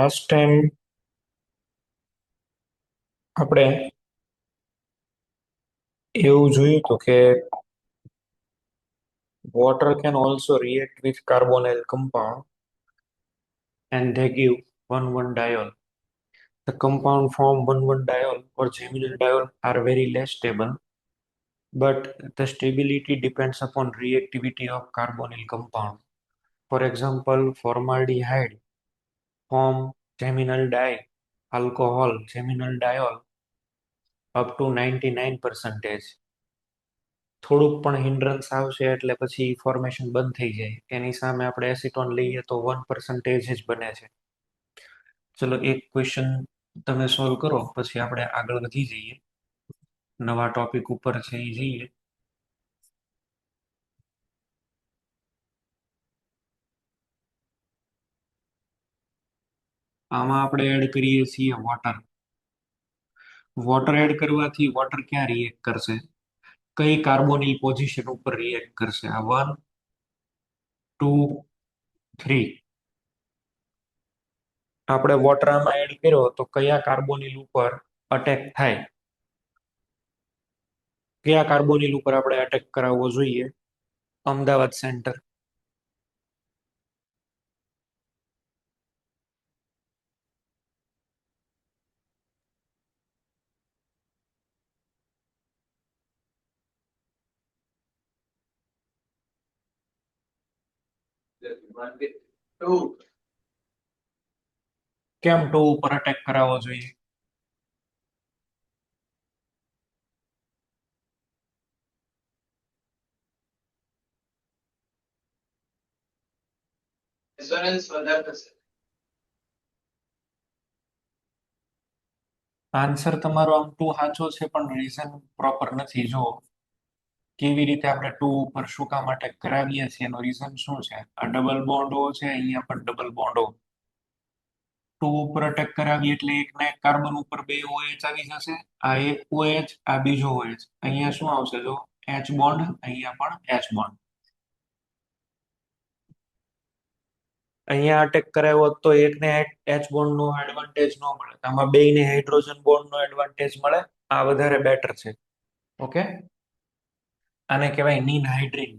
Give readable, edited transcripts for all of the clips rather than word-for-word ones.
Last time આપણે એવું જોયું હતું કે water can also react with carbonyl compound and they give 1,1 diol. The compound form 1,1 diol or geminal diol are very less stable, but the stability depends upon reactivity of carbonyl compound. For example, formaldehyde form geminal di alcohol geminal diol up to 99%. થોડુંક પણ હિન્ડ્રન્સ આવશે એટલે પછી formation બંધ થઈ જાય. એની સામે આપણે એસિટોન લઈએ તો 1% જ બને છે. ચલો એક ક્વેશ્ચન તમે સોલ્વ કરો પછી આપણે આગળ વધી જઈએ, નવા ટોપિક ઉપર છે એ જઈએ. આમાં આપણે એડ કરીએ છીએ વોટર. વોટર એડ કરવાથી વોટર ક્યાં રિએક્ટ કરશે, કઈ કાર્બોનિલ પોઝિશન ઉપર રિએક્ટ કરશે? આ 1, 2, 3. આપણે વોટર આમાં એડ કર્યો તો કયા કાર્બોનિલ ઉપર અટેક થાય, કયા કાર્બોનિલ ઉપર આપણે અટેક કરાવવો જોઈએ? અમદાવાદ સેન્ટર. કેમ 2 ઉપર અટેક કરાવવો જોઈએ? આન્સર તમારો આમ 2 સાચો છે, પણ રીઝન પ્રોપર નથી. જો કેવી રીતે આપણે 2 ઉપર શું કામ અટેક કરાવીએ છીએ એનો રીઝન શું છે? આ ડબલ બોન્ડ ઓ છે, અહીંયા પણ ડબલ બોન્ડ ઓ. 2 ઉપર અટેક કરાવીએ એટલે એક ના એક કાર્બન ઉપર 2 OH આવી જશે. આ એક OH, આ બીજો OH. અહીંયા શું આવશે? જો H બોન્ડ, અહીંયા પણ H બોન્ડ. અહીંયા અટેક કરાવ્યો હોત તો એકને H બોન્ડ નો એડવાન્ટેજ ન મળે, આમાં બેયને હાઇડ્રોજન બોન્ડ નો એડવાન્ટેજ મળે. આ વધારે બેટર છે. ઓકે, આને કહેવાય નિનહાઇડ્રીન.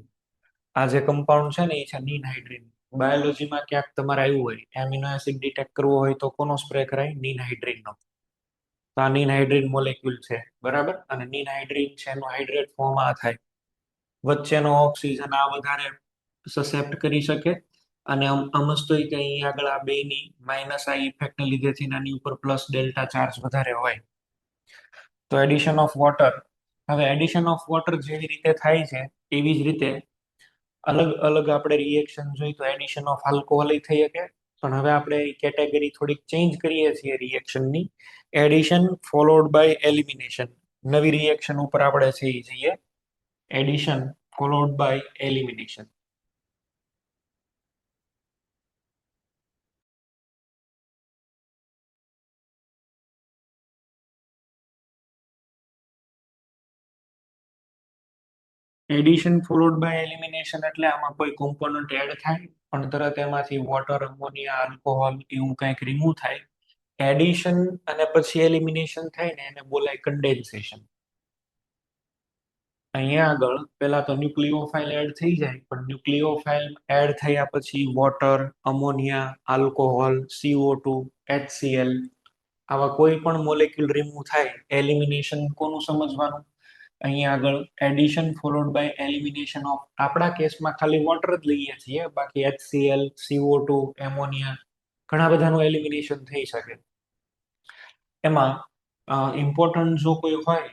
આ જે કમ્પાઉન્ડ છે ને એ છે નિનહાઇડ્રીન. બાયોલોજીમાં ક્યાંક તમારે આવ્યું હોય એમિનો એસિડ ડિટેક્ટ કરવો હોય તો કોનો સ્પ્રે કરાય? નિનહાઇડ્રીન નો. તો આ નિનહાઇડ્રીન મોલેક્યુલ છે, બરાબર. અને નિનહાઇડ્રીન છે એનું હાઇડ્રેટ ફોર્મ આ થાય, વચ્ચેનો ઓક્સિજન આ વધારે સસેપ્ટ કરી શકે. અને અમસ્તોય કે અહીં આગળ આ બે ની માઇનસ આ ઇફેક્ટને લીધેથી આની ઉપર પ્લસ ડેલ્ટા ચાર્જ વધારે હોય. તો એડિશન ઓફ વોટર, હવે એડિશન ઓફ વોટર જેવી રીતે થાય છે એવી જ રીતે અલગ અલગ આપણે રિએક્શન જોઈ તો એડિશન ઓફ આલ્કોહોલ થઈ શકે. પણ હવે આપણે કેટેગરી થોડીક ચેન્જ કરીએ છીએ રિએક્શનની. એડિશન ફોલોડ બાય એલિમિનેશન, નવી રિએક્શન ઉપર આપણે છે એ જઈએ. Addition followed by elimination. Addition followed by elimination એટલે આમાં કોઈ કોમ્પોનન્ટ એડ થાય પણ તરત એમાંથી વોટર, અમોનિયા, આલ્કોહોલ એવું કંઈક રિમૂવ થાય. એડિશન અને પછી એલિમિનેશન થાય ને એને બોલાય કન્ડેન્સેશન. અહીંયા આગળ પેલા તો ન્યુક્લિયોફાઇલ એડ થઈ જાય, પણ ન્યુક્લિયોફાઇલ એડ થયા પછી water, ammonia, alcohol, CO2, HCl આવા કોઈ પણ મોલેક્યુલ રિમૂવ થાય. એલિમિનેશન કોનું સમજવાનું? અહીંયા આગળ addition followed by elimination of, આપણા કેસમાં ખાલી વોટર જ લઈએ છીએ, બાકી HCl, CO2, એમોનિયા ઘણા બધાનું એલિમિનેશન થઈ શકે. એમાં ઇમ્પોર્ટન્ટ જો કોઈ હોય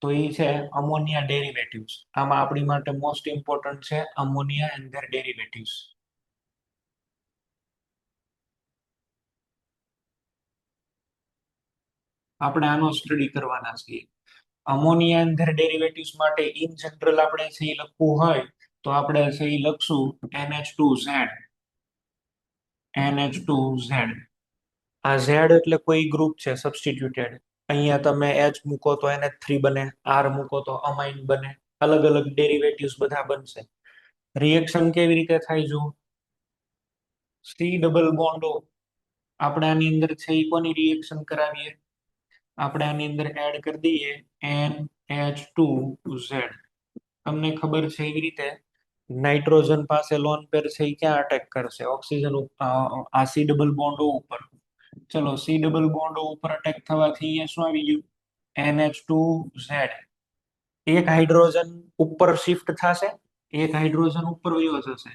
તો એ છે અમોનિયા ડેરિવેટિવ્સ. આમાં આપણી માટે મોસ્ટ ઇમ્પોર્ટન્ટ છે અમોનિયા એન્ડ ધેર ડેરિવેટિવ્સ. આપણે આનો સ્ટડી કરવાના છીએ. અમોનિયા એન્ડ ધેર ડેરિવેટિવ્સ માટે ઇન જનરલ આપણે છે એ લખવું હોય તો આપણે છે એ લખશું NH2Z. NH2Z. આ Z એટલે કોઈ ગ્રુપ છે સબસ્ટિટ્યુટેડ. અહીંયા તમે H મૂકો તો NH3 બને, R મૂકો તો અમાઇન બને. અલગ અલગ ડેરિવેટિવ્સ બધા બનશે. રિએક્શન કેવી રીતે થાય? જો C ડબલ બોન્ડ O, આપણે આની અંદર છે એ કોની રિએક્શન કરાવીએ, આપણે આની અંદર એડ કરી દઈએ NH2Z. તમને ખબર છે એવી રીતે નાઇટ્રોજન પાસે લોન પેર છે એ ક્યાં અટેક કરશે, ઓક્સિજન આ સી ડબલ બોન્ડ ઉપર. ચલો સી ડબલ બોન્ડ ઉપર અટેક થવાથી અહીંયા શું આવી ગયું, NH2Z. એક હાઇડ્રોજન ઉપર શિફ્ટ થશે, એક હાઇડ્રોજન ઉપર વયો જશે,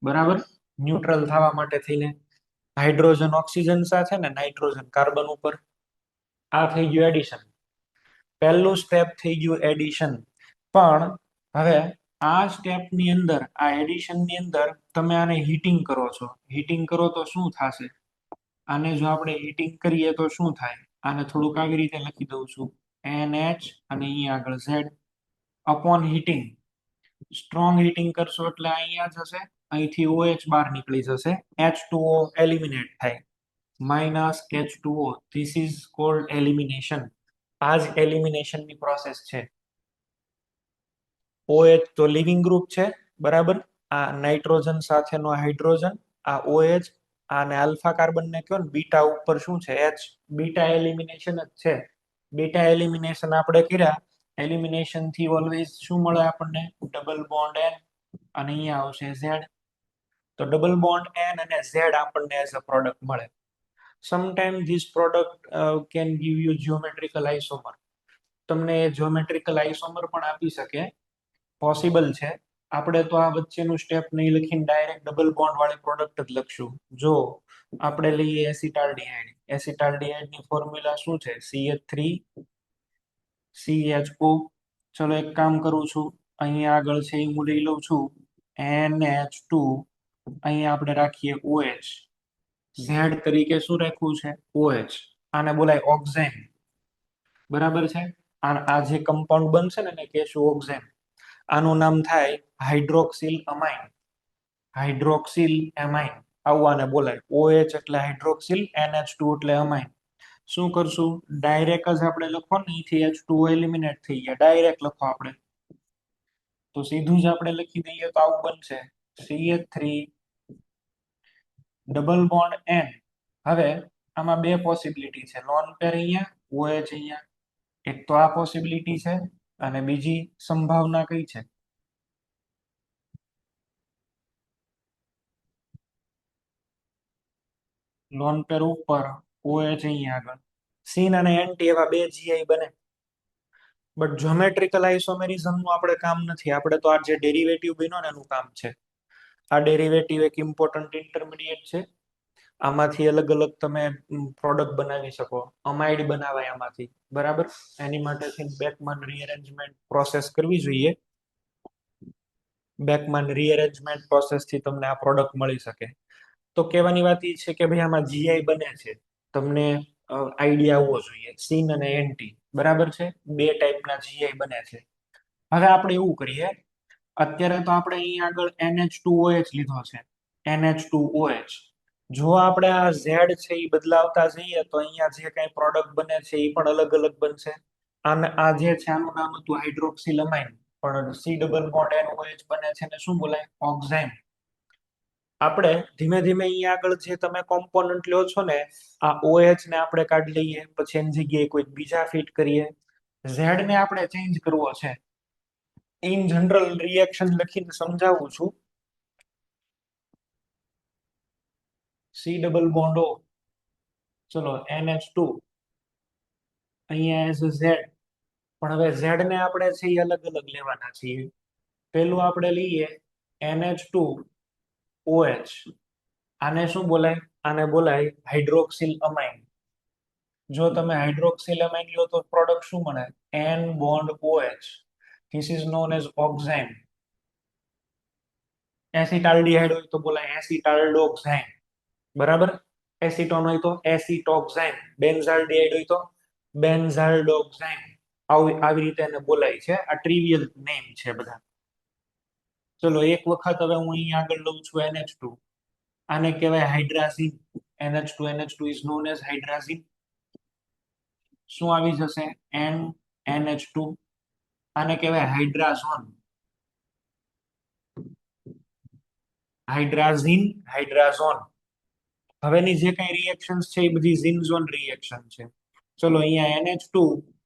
બરાબર, ન્યુટ્રલ થવા માટે થઈને. હાઇડ્રોજન ઓક્સિજન સાથે ને નાઇટ્રોજન કાર્બન ઉપર. આ થઈ ગયું એડિશન, પહેલું સ્ટેપ થઈ ગયું એડિશન. પણ હવે આ સ્ટેપની અંદર, આ એડિશન ની અંદર તમે આને હીટિંગ કરો છો, હીટિંગ કરો તો શું થશે, આને જો આપણે હીટિંગ કરીએ તો શું થાય, આને થોડુંક આવી રીતે લખી દઉં છું, NH અને અહીંયા આગળ Z. Upon heating, strong heating કરશો એટલે અહીંયા જશે, અહીંથી OH બહાર નીકળી જશે, H2O એલિમિનેટ થાય, minus H2O. This is called elimination. આ જ એલિમિનેશન ની પ્રોસેસ છે. OH તો લિવિંગ ગ્રુપ છે, બરાબર. આ નાઇટ્રોજન સાથેનો હાઇડ્રોજન, આ OH, આને આલ્ફા કાર્બન ને કયો ને બીટા ઉપર શું છે H. બીટા એલિમિનેશન જ છે. બીટા એલિમિનેશન આપણે કર્યા, એલિમિનેશન થી ઓલવેઝ શું મળે આપણને, ડબલ બોન્ડ N, અને અહીંયા આવશે Z. તો ડબલ બોન્ડ N અને Z આપણને એઝ અ પ્રોડક્ટ મળે. Sometime this product can give you geometrical isomer. તમને જ્યોમેટ્રિકલ આઇસોમર પણ આપી શકે, પોસિબલ છે. આપણે તો આ વચ્ચેનું સ્ટેપ નહીં લખીને ડાયરેક્ટ ડબલ બોન્ડ વાળી પ્રોડક્ટ જ લખશું. જો આપણે લઈએ એસિટાલ્ડિહાઇડ, એસિટાલ્ડિહાઇડ ની ફોર્મ્યુલા શું છે, CH3CHO. ચલો એક કામ કરું છું, અહીંયા આગળ છે એ હું લઈ લઉં છું NH2, અહીંયા આપણે રાખીએ OH, Z તરીકે શું રાખવું છે, OH. આને બોલાય ઓક્ઝેન, બરાબર છે. આ જે કમ્પાઉન્ડ બનશે ને એને કહેશું ઓક્ઝેન. આનું નામ થાય હાઇડ્રોક્સિલ અમાઇન, હાઇડ્રોક્સિલ એમાઇન, આવું આને બોલાય. OH એટલે હાઇડ્રોક્સિલ, NH2 એટલે અમાઇન. શું કરશું, ડાયરેક્ટ જ આપણે લખો ને, અહીંથી H2O એલિમિનેટ થઈ ગયા, ડાયરેક્ટ લખો આપણે, તો સીધું જ આપણે લખી દઈએ તો આવું બનશે, CH3 ડબલ બોન્ડ N. હવે આમાં બે પોસિબિલિટી છે, લોન પેર અહીંયા, OH અહીંયા. એક તો આ પોસિબિલિટી છે, અને બીજી સંભાવના કઈ છે, લોન પેર ઉપર, OH અહીંયા આગળ. સીન અને એન્ટી એવા બે GI બને. બટ જ્યોમેટ્રિકલ આઇસોમેરિઝમ નું આપણે કામ નથી, આપણે તો આ જે ડેરિવેટિવ બન્યો ને એનું કામ છે. આ ડેરિવેટિવ એક ઇમ્પોર્ટન્ટ ઇન્ટરમીડિયેટ છે. આમાંથી અલગ અલગ તમે પ્રોડક્ટ બનાવી શકો, અમાઇડ બનાવાય આમાંથી, બરાબર. એની માટે બેકમાન રીઅરેન્જમેન્ટ પ્રોસેસ કરવી જોઈએ. બેકમાન રીઅરેન્જમેન્ટ પ્રોસેસ થી તમને આ પ્રોડક્ટ મળી શકે. તો કહેવાની વાત એ છે કે ભાઈ આમાં GI બને છે, તમને આઈડિયા આવવો જોઈએ. સીન અને એન્ટી, બરાબર છે, બે ટાઈપના GI બને છે. હવે આપણે એવું કરીએ, અત્યારે તો આપણે અહીંયા આગળ NH2OH લીધો છે, NH2OH. જો આપણે આ Z છે એ બદલાવતા જઈએ તો અહીંયા જે કઈ પ્રોડક્ટ બને છે એ પણ અલગ અલગ બનશે. અને આ જે છે આનું નામ હતું હાઇડ્રોક્સિલ અમાઇન, પણ C ડબલ બોન્ડ NOH બને છે ને શું બોલાય, ઓક્ઝાઇમ. આપણે ધીમે ધીમે અહીંયા આગળ જે તમે કોમ્પોનન્ટ લ્યો છો ને, આ OH ને આપણે કાઢી લઈએ, પછી એની જગ્યાએ કોઈ બીજા ફિટ કરીએ. Z ને આપણે ચેન્જ કરવો છે. ઇન જનરલ રિએક્શન લખીને સમજાવું છું, C ડબલ બોન્ડ O, ચલો NH2, અહીંયા એઝ Z. પણ હવે Z ને આપણે છે એ અલગ અલગ લેવાના છીએ. પેલું આપણે લઈએ NH2OH. આને શું બોલાય, આને બોલાય હાઇડ્રોક્સિલ અમાઇન. જો તમે હાઇડ્રોક્સિલ અમાઇન લો તો પ્રોડક્ટ શું મળે, N bond OH. This is known as oxime. Acetaldehyde હોય તો બોલાય એસિટાલ્ડોક્સાઇન, બરાબર. એસિટોન હોય તો એસિટોક્સાઇન, બેન્ઝાલ્ડિહાઇડ હોય તો બેન્ઝાલ્ડોક્સાઇન. આવી રીતે એને બોલાય છે. આ ટ્રિવિયલ નેમ છે બધા. ચલો એક વખત હવે હું અહીં આગળ લઉં છું NH2, આને કહેવાય hydrazine. NH2 is known as hydrazine. શું આવી જશે, NH2. આને કહેવાય હાઇડ્રાઝોન, હાઇડ્રાઝીન, હાઇડ્રાઝોન. હવેની જે કઈ રિએક્શન્સ છે એ બધી ઝીન રિએક્શન છે. ચલો અહીંયા NH2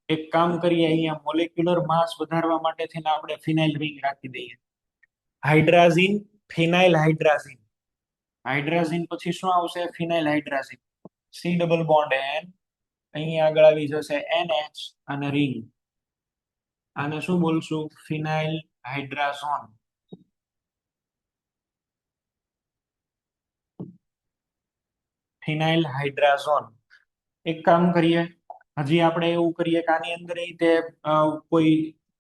એક કામ કરીએ, અહીંયા મોલેક્યુલર માસ વધારવા માટે થઈને આપણે ફિનાઇલ રિંગ રાખી દઈએ. હાઇડ્રાઝીન, ફિનાઇલ હાઇડ્રાઝીન. હાઇડ્રાઝીન પછી શું આવશે? ફિનાઇલ હાઇડ્રાઝીન. સી ડબલ બોન્ડ એન, અહીંયા આગળ આવી જશે NH અને રિંગ. આને શું બોલશું? ફિનાઇલ હાઇડ્રાઝોન. ફિનાઇલ હાઇડ્રાઝોન. એક કામ કરીએ, હજી આપણે એવું કરીએ કે આની અંદર એ રીતે કોઈ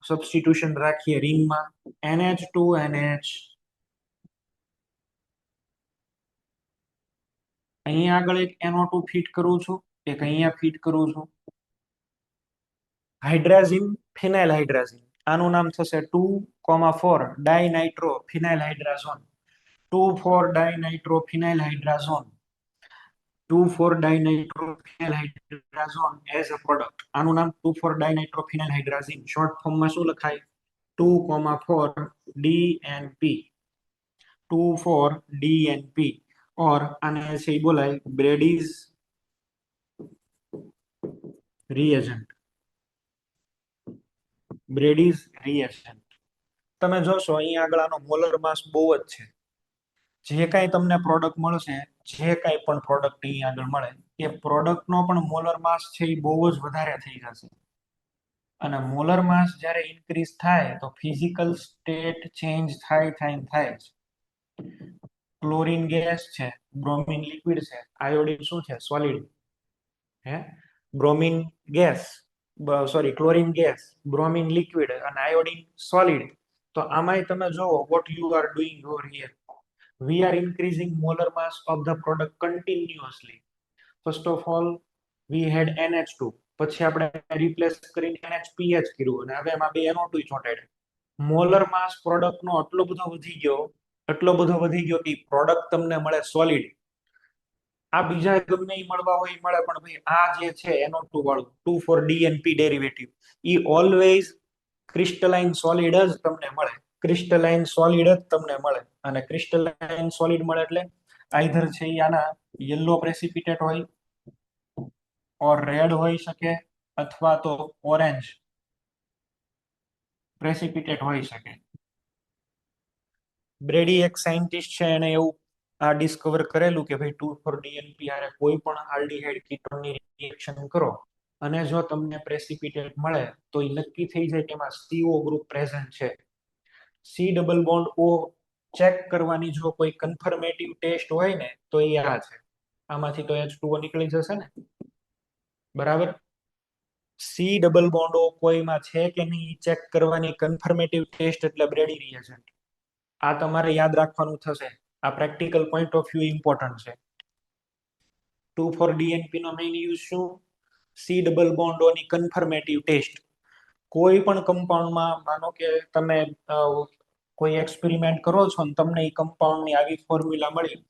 સબસ્ટિટ્યુશન રાખીએ રિંગમાં. NH2 NH. અહીંયા આગળ એક NO2 ફિટ કરું છું, એક અહીંયા ફિટ કરું છું. હાઇડ્રાઝીન, ફિનાઇલ હાઇડ્રાઝીન. આનું નામ થશે 2,4 ડાયનાઇટ્રો ફિનાઇલ હાઇડ્રાઝોન. 2,4 ડાયનાઇટ્રો ફિનાઇલ હાઇડ્રાઝોન. 2,4 ડાયનાઇટ્રોફિનાઇલ હાઇડ્રાઝોન એઝ અ પ્રોડક્ટ. આનું નામ 2,4 ડાયનાઇટ્રોફિનાઇલ હાઇડ્રાઝીન. શોર્ટ ફોર્મમાં શું લખાય? 2,4 DNP. 2,4 DNP. और આને છે બોલાય બ્રેડીઝ રિએજન્ટ. બ્રેડીઝ રિએજન્ટ. તમે જોશો અહીંયા આગળ આનો મોલર માસ બહુ જ છે. જે કાંઈ તમને પ્રોડક્ટ મળશે, જે કાંઈ પણ પ્રોડક્ટ અહીં આગળ મળે, એ પ્રોડક્ટનો પણ મોલર માસ છે એ બહુ જ વધારે થઈ જશે. અને મોલર માસ જ્યારે ઇન્ક્રીઝ થાય તો ફિઝિકલ સ્ટેટ ચેન્જ થાય જ. ક્લોરીન ગેસ છે, બ્રોમિન લિક્વિડ છે, આયોડિન શું છે? સોલિડ. હે, bromine gas, sorry chlorine gas, bromine liquid અને આયોડિન સોલિડ. તો આમાંય તમે જોવો what you are doing over here. We are increasing molar mass of the product continuously. First of all, we had NH2. પછી આપણે replace કરીને NHPH કર્યું અને હવે એમાં બે NO2 ચોંટાડ્યા. મોલર માસ પ્રોડક્ટનો એટલો બધો વધી ગયો કે પ્રોડક્ટ તમને મળે સોલિડ. આ બીજા ગમે એ મળવા હોય મળે, પણ ભાઈ આ જે છે NO2 વાળું 2,4 DNP ડેરિવેટિવ, એ ઓલવેઝ ક્રિસ્ટલાઇન સોલિડ જ તમને મળે. ક્રિસ્ટલાઇન સોલિડ જ તમને મળે. અને ક્રિસ્ટલાઇન સોલિડ મળે એટલે આઈધર છે એ આના યલો પ્રેસિપિટેટ હોય, ઓર રેડ હોઈ શકે, અથવા તો ઓરેન્જ પ્રેસિપિટેટ હોઈ શકે. બ્રેડી એક સાયન્ટિસ્ટ છે, એને એવું આ ડિસ્કવર કરેલું કે ભાઈ 2,4 DNP હારે કોઈ પણ આલ્ડીહાઇડ કીટોનની રિએક્શન કરો અને જો તમને પ્રેસિપિટેટ મળે તો એ નક્કી થઈ જાય કે એમાં CO ગ્રુપ પ્રેઝન્ટ છે. C double bond O check કરવાની જો કોઈ કન્ફર્મેટિવ ટેસ્ટ હોય ને તો એ આ છે. આમાંથી તો H2O નીકળી જશે ને, બરાબર. સી ડબલ બોન્ડ ઓ કોઈમાં છે કે નહીં ચેક કરવાની કન્ફર્મેટિવ ટેસ્ટ એટલે બ્રેડી રિએજન્ટ. આ તમારે યાદ રાખવાનું થશે. આ practical point of view important છે. 2,4 DNP નો મેઇન યુઝ શું? સી ડબલ બોન્ડ ઓ ની કન્ફર્મેટિવ ટેસ્ટ. કોઈ પણ કમ્પાઉન્ડમાં માનો કે તમે કોઈ એક્સપેરિમેન્ટ કરો છો ને તમને એ કમ્પાઉન્ડની આવી ફોર્મ્યુલા મળી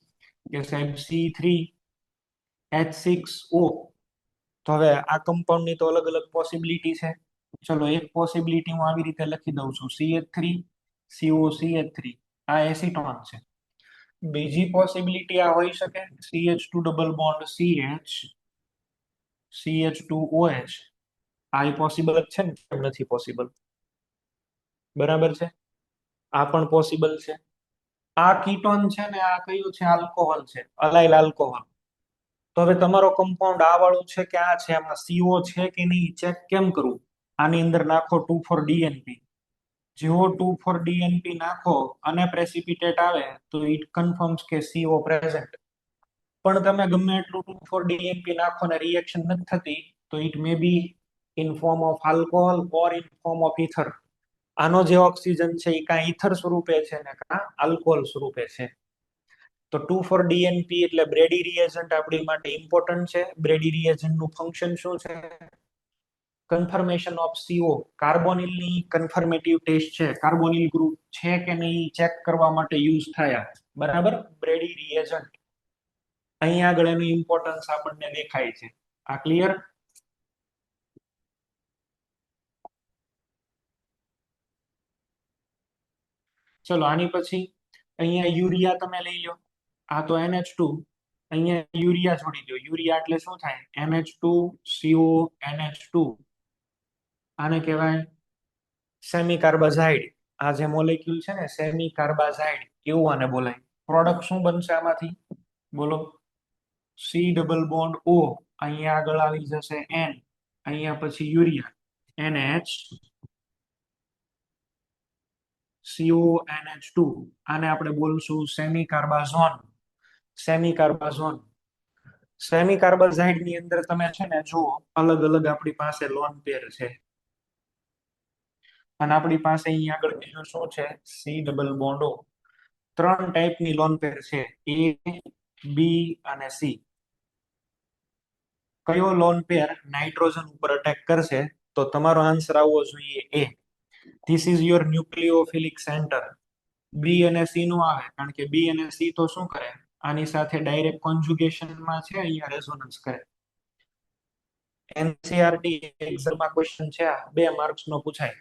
કે સાહેબ C3H6O. તો હવે આ કમ્પાઉન્ડની તો અલગ અલગ પોસિબિલિટી છે. ચલો એક પોસિબિલિટી હું આવી રીતે લખી દઉં છું, CH3COCH3. આ એસિટોન છે. બીજી પોસિબિલિટી આ હોઈ શકે CH2 ડબલ બોન્ડ CH2OH. આ પોસિબલ જ છે ને, કેમ નથી પોસિબલ? બરાબર છે, આ પણ પોસિબલ છે. આ કીટોન છે ને, આ કયું છે? આલ્કોહોલ છે, અલાઇલ આલ્કોહોલ. તો હવે તમારો કમ્પાઉન્ડ આ વાળું છે કે આ છે, આમાં CO છે કે નહીં ચેક કેમ કરવું? આની અંદર નાખો 2,4 DNP. જેવો 2,4 DNP નાખો અને પ્રેસિપિટેટ આવે તો ઇટ કન્ફર્મ્સ કે CO પ્રેઝન્ટ. પણ તમે ગમે એટલું 2,4 DNP નાખો ને રિએક્શન નથી થતી તો it may B in form of alcohol or in form of ether. આનો જે ઓક્સિજન છે એ કાં ઇથર સ્વરૂપે છે ને કાં આલ્કોહોલ સ્વરૂપે છે. તો 2,4 DNP એટલે બ્રેડી રિએજન્ટ આપણી માટે ઇમ્પોર્ટન્ટ છે. બ્રેડી રિએજન્ટ નું ફંક્શન શું છે? Confirmation of CO. કાર્બોનિલની કન્ફર્મેટિવ ટેસ્ટ છે, કાર્બોનિલ ગ્રુપ છે કે નહીં ચેક કરવા માટે યુઝ થયા, બરાબર. બ્રેડી રિએજન્ટ અહીં આગળ એનું ઇમ્પોર્ટન્સ આપણને દેખાય છે. આ ક્લિયર? ચલો આની પછી અહીંયા યુરિયા તમે લઈ લો. આ તો NH2 અહીંયા યુરિયા છોડી દો. યુરિયા એટલે શું થાય? NH2CO NH2. આને કહેવાય સેમી કાર્બાઝાઇડ. આ જે મોલેક્યુલ છે ને સેમી કાર્બાઝાઇડ એવું આને બોલાય. પ્રોડક્ટ શું બનશે આમાંથી? બોલો. C ડબલ બોન્ડ O, અહીંયા આગળ આવી જશે N, અહીંયા પછી યુરિયા NHCONH2. આને આપણે બોલશું સેમી કાર્બાઝોન. સેમી કાર્બાઝોન. સેમી કાર્બાઝાઇડ ની અંદર તમે છે ને જુઓ, અલગ અલગ આપણી પાસે લોન પેર છે. અને આપણી પાસે અહીંયા આગળ બીજું શું છે? C double bond O. 3 ટાઈપની લોન પેર છે, A, B અને C. કયો લોન પેર નાઇટ્રોજન ઉપર અટેક કરશે? તો તમારો આન્સર આવવો જોઈએ A. This is your nucleophilic center. B અને સી નો આવે, કારણ કે બી અને સી તો શું કરે? આની સાથે ડાયરેક્ટ કોન્જુગેશનમાં છે, અહીંયા રેઝોનન્સ કરે. એનસીઆરટી એક્ઝામમાં ક્વેશ્ચન છે, આ 2 માર્ક્સ નો પૂછાય.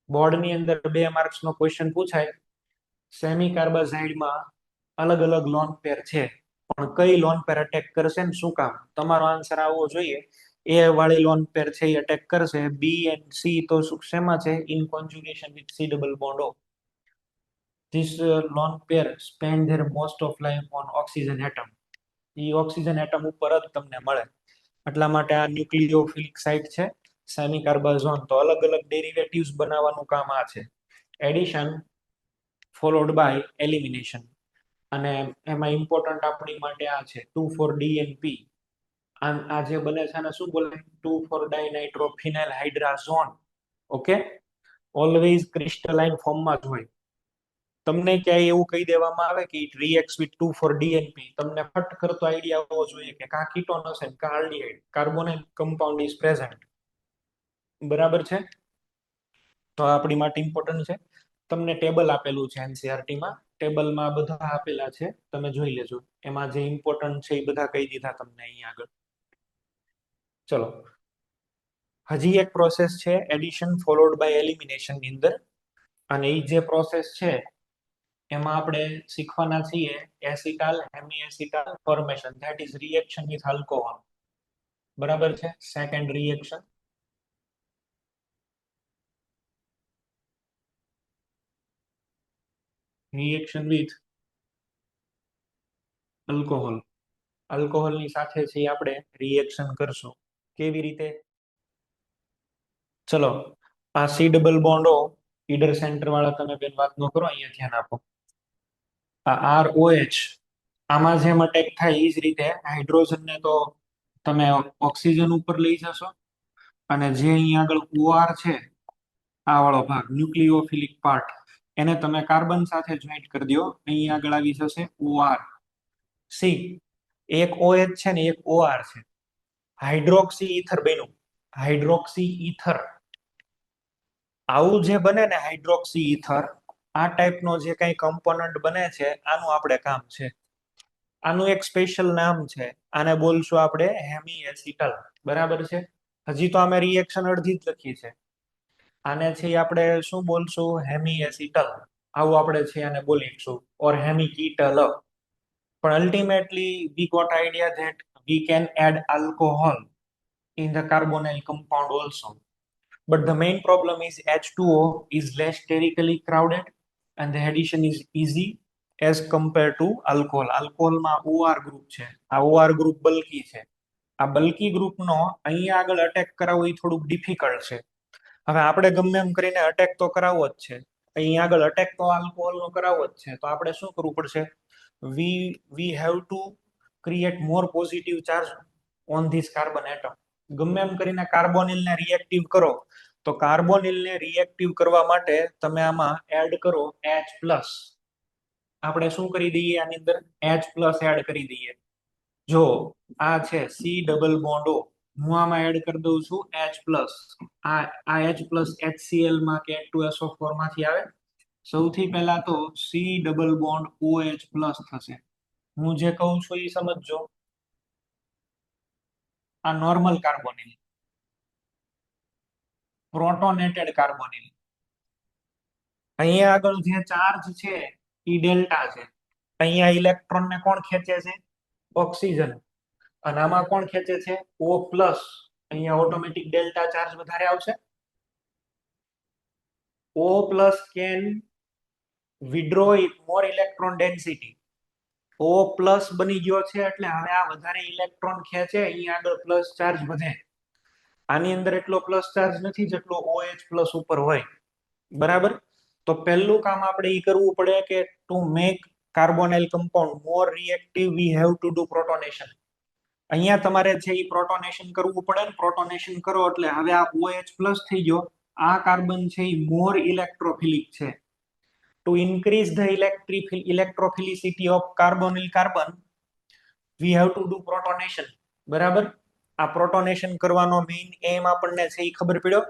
બોર્ડ ની અંદર 2 માર્ક્સ નો ક્વેશ્ચન પૂછાય. સેમી કાર્બાઝાઇડમાં અલગ અલગ લોન પેર છે, પણ કઈ લોન પેર અટેક કરશે ને શું કામ? તમારો આન્સર આવવો જોઈએ એ વાળી લોન પેર છે એ અટેક કરશે. બી એન્ડ સી તો શેમાં છે? In conjugation with C double bond O. This lone pair spend their most of life on oxygen atom. A oxygen atom ઉપર જ તમને મળે. એટલા માટે આ ન્યુક્લિયોફિલિક સાઇટ છે, સેમી કાર્બાઝોન. તો અલગ અલગ ડેરિવેટિવ્સ બનાવવાનું કામ આ છે. Addition followed by elimination. અને એમાં ઇમ્પોર્ટન્ટ આપણી માટે આ છે 2,4-DNP. આ જે બને છે આને શું બોલે? 2,4-ડાયનાઇટ્રોફિનાઇલ હાઇડ્રાઝોન. ઓકે, ઓલવેઝ ક્રિસ્ટલાઇન ફોર્મમાં જ હોય. તમને ક્યાંય એવું કહી દેવામાં આવે કે ઇટ રિએક્ટ્સ વિથ 2,4-DNP, તમને ફટ કરતો આઈડિયા આવવો જોઈએ કે કા કીટોન હશે કા aldehyde. Carbonyl compound is present. બરાબર છે? તો આપણી માટે ઇમ્પોર્ટન્ટ છે. તમને ટેબલ આપેલું છે એનસીઆરટી માં. ટેબલમાં બધા આપેલા છે, તમે જોઈ લેજો. એમાં જે ઇમ્પોર્ટન્ટ છે એ બધા કહી દીધા તમને અહીંયા આગળ. ચલો, હજી એક પ્રોસેસ છે એડિશન ફોલોડ બાય એલિમિનેશન ની અંદર. અને એ જે પ્રોસેસ છે એમાં આપણે શીખવાના છીએ acetal hemi formation. That is reaction with alcohol. બરાબર છે? Second reaction. Reaction with alcohol. Alcohol ની સાથે છે આપણે રિએક્શન કરશું. કેવી રીતે? ચલો, આ C double bond O, Idar centre વાળા તમે બેન વાત ન કરો, અહીંયા ધ્યાન આપો. આ ROH, આમાં જેમ અટેક થાય એ જ રીતે હાઇડ્રોજન ને તો તમે ઓક્સિજન ઉપર લઈ જશો, અને જે અહીંયા આગળ OR છે, આ વાળો ભાગ ન્યુક્લિયોફિલિક પાર્ટ, એને તમે કાર્બન સાથે જોઈન્ટ કરી દો. અહીંયા આગળ આવી જશે OR. સી, એક OH છે ને એક OR છે. હાઇડ્રોક્સી ઈથર બન્યું. Hydroxy ether. આવું જે બને ને હાઇડ્રોક્સી ઈથર, આ ટાઈપનો જે કઈ કમ્પોનન્ટ બને છે, આનું આપણે કામ છે. આનું એક સ્પેશિયલ નામ છે, આને બોલશું આપણે હેમી એસિટલ. બરાબર છે? હજી તો અમે રિએક્શન અડધી જ લખી છે. આને છે આપણે શું બોલશું? હેમી એસિટલ. આવું આપણે છે આને બોલીશું, ઓર હેમી કીટલ. પણ ultimately we got idea that we can add alcohol in the carbonyl compound also. But the main problem is H2O is less sterically crowded and the addition is easy as compared to alcohol. Alcohol માં OR group છે. આ OR group bulky છે. આ bulky ગ્રુપનો અહીંયા આગળ attack કરાવવો એ થોડુંક difficult છે. હવે આપણે ગમે એમ કરીને અટેક તો કરાવવો જ છે. અહીંયા આગળ અટેક તો આલ્કોહોલનો કરાવવો જ છે. તો આપણે શું કરવું પડશે? we have to create more positive charge on this carbon atom. ગમે એમ કરીને કાર્બોનિલ ને રિએક્ટિવ કરો, તો કાર્બોનિલ ને રિએક્ટિવ કરવા માટે તમે આમાં એડ કરો H+. આપણે શું કરી દઈએ? આની અંદર H+ એડ કરી દઈએ. જો આ છે C ડબલ બોન્ડ O, હું આમાં એડ કરી દઉં છું H+. આ H+ HCl માં કે H2SO4 માંથી આવે. સૌથી પહેલા તો C ડબલ બોન્ડ OH+ થશે. હું જે કહું છું એ સમજજો. આ નોર્મલ કાર્બોનિલ, પ્રોટોનેટેડ કાર્બોનિલ. અહીંયા આગળ જે ચાર્જ છે એ ડેલ્ટા છે. અહીંયા ઇલેક્ટ્રોન ને કોણ ખેંચે છે? ઓક્સિજન, અને આમાં કોણ ખેંચે છે? O plus. અહીંયા ઓટોમેટિક ડેલ્ટા ચાર્જ વધારે આવશે. O plus can withdraw more electron density. O plus બની ગયો છે એટલે હવે આ વધારે ઇલેક્ટ્રોન ખેંચે, અહીંયા આગળ પ્લસ ચાર્જ વધે. આની અંદર એટલો પ્લસ ચાર્જ નથી જેટલો OH પ્લસ ઉપર હોય. બરાબર? તો પહેલું કામ આપણે એ કરવું પડે કે to make carbonyl compound more reactive we have to do protonation. અહીંયા તમારે છે એ પ્રોટોનેશન કરવું પડે ને પ્રોટોનેશન કરો એટલે હવે આ OH પ્લસ થઈ ગયો. આ કાર્બન છે એ મોર ઇલેક્ટ્રોફિલિક છે. To increase the electrophilicity of carbonyl carbon we have to do protonation. બરાબર? આ પ્રોટોનેશન કરવાનો મેઇન એમ આપણને છે એ ખબર પડ્યો.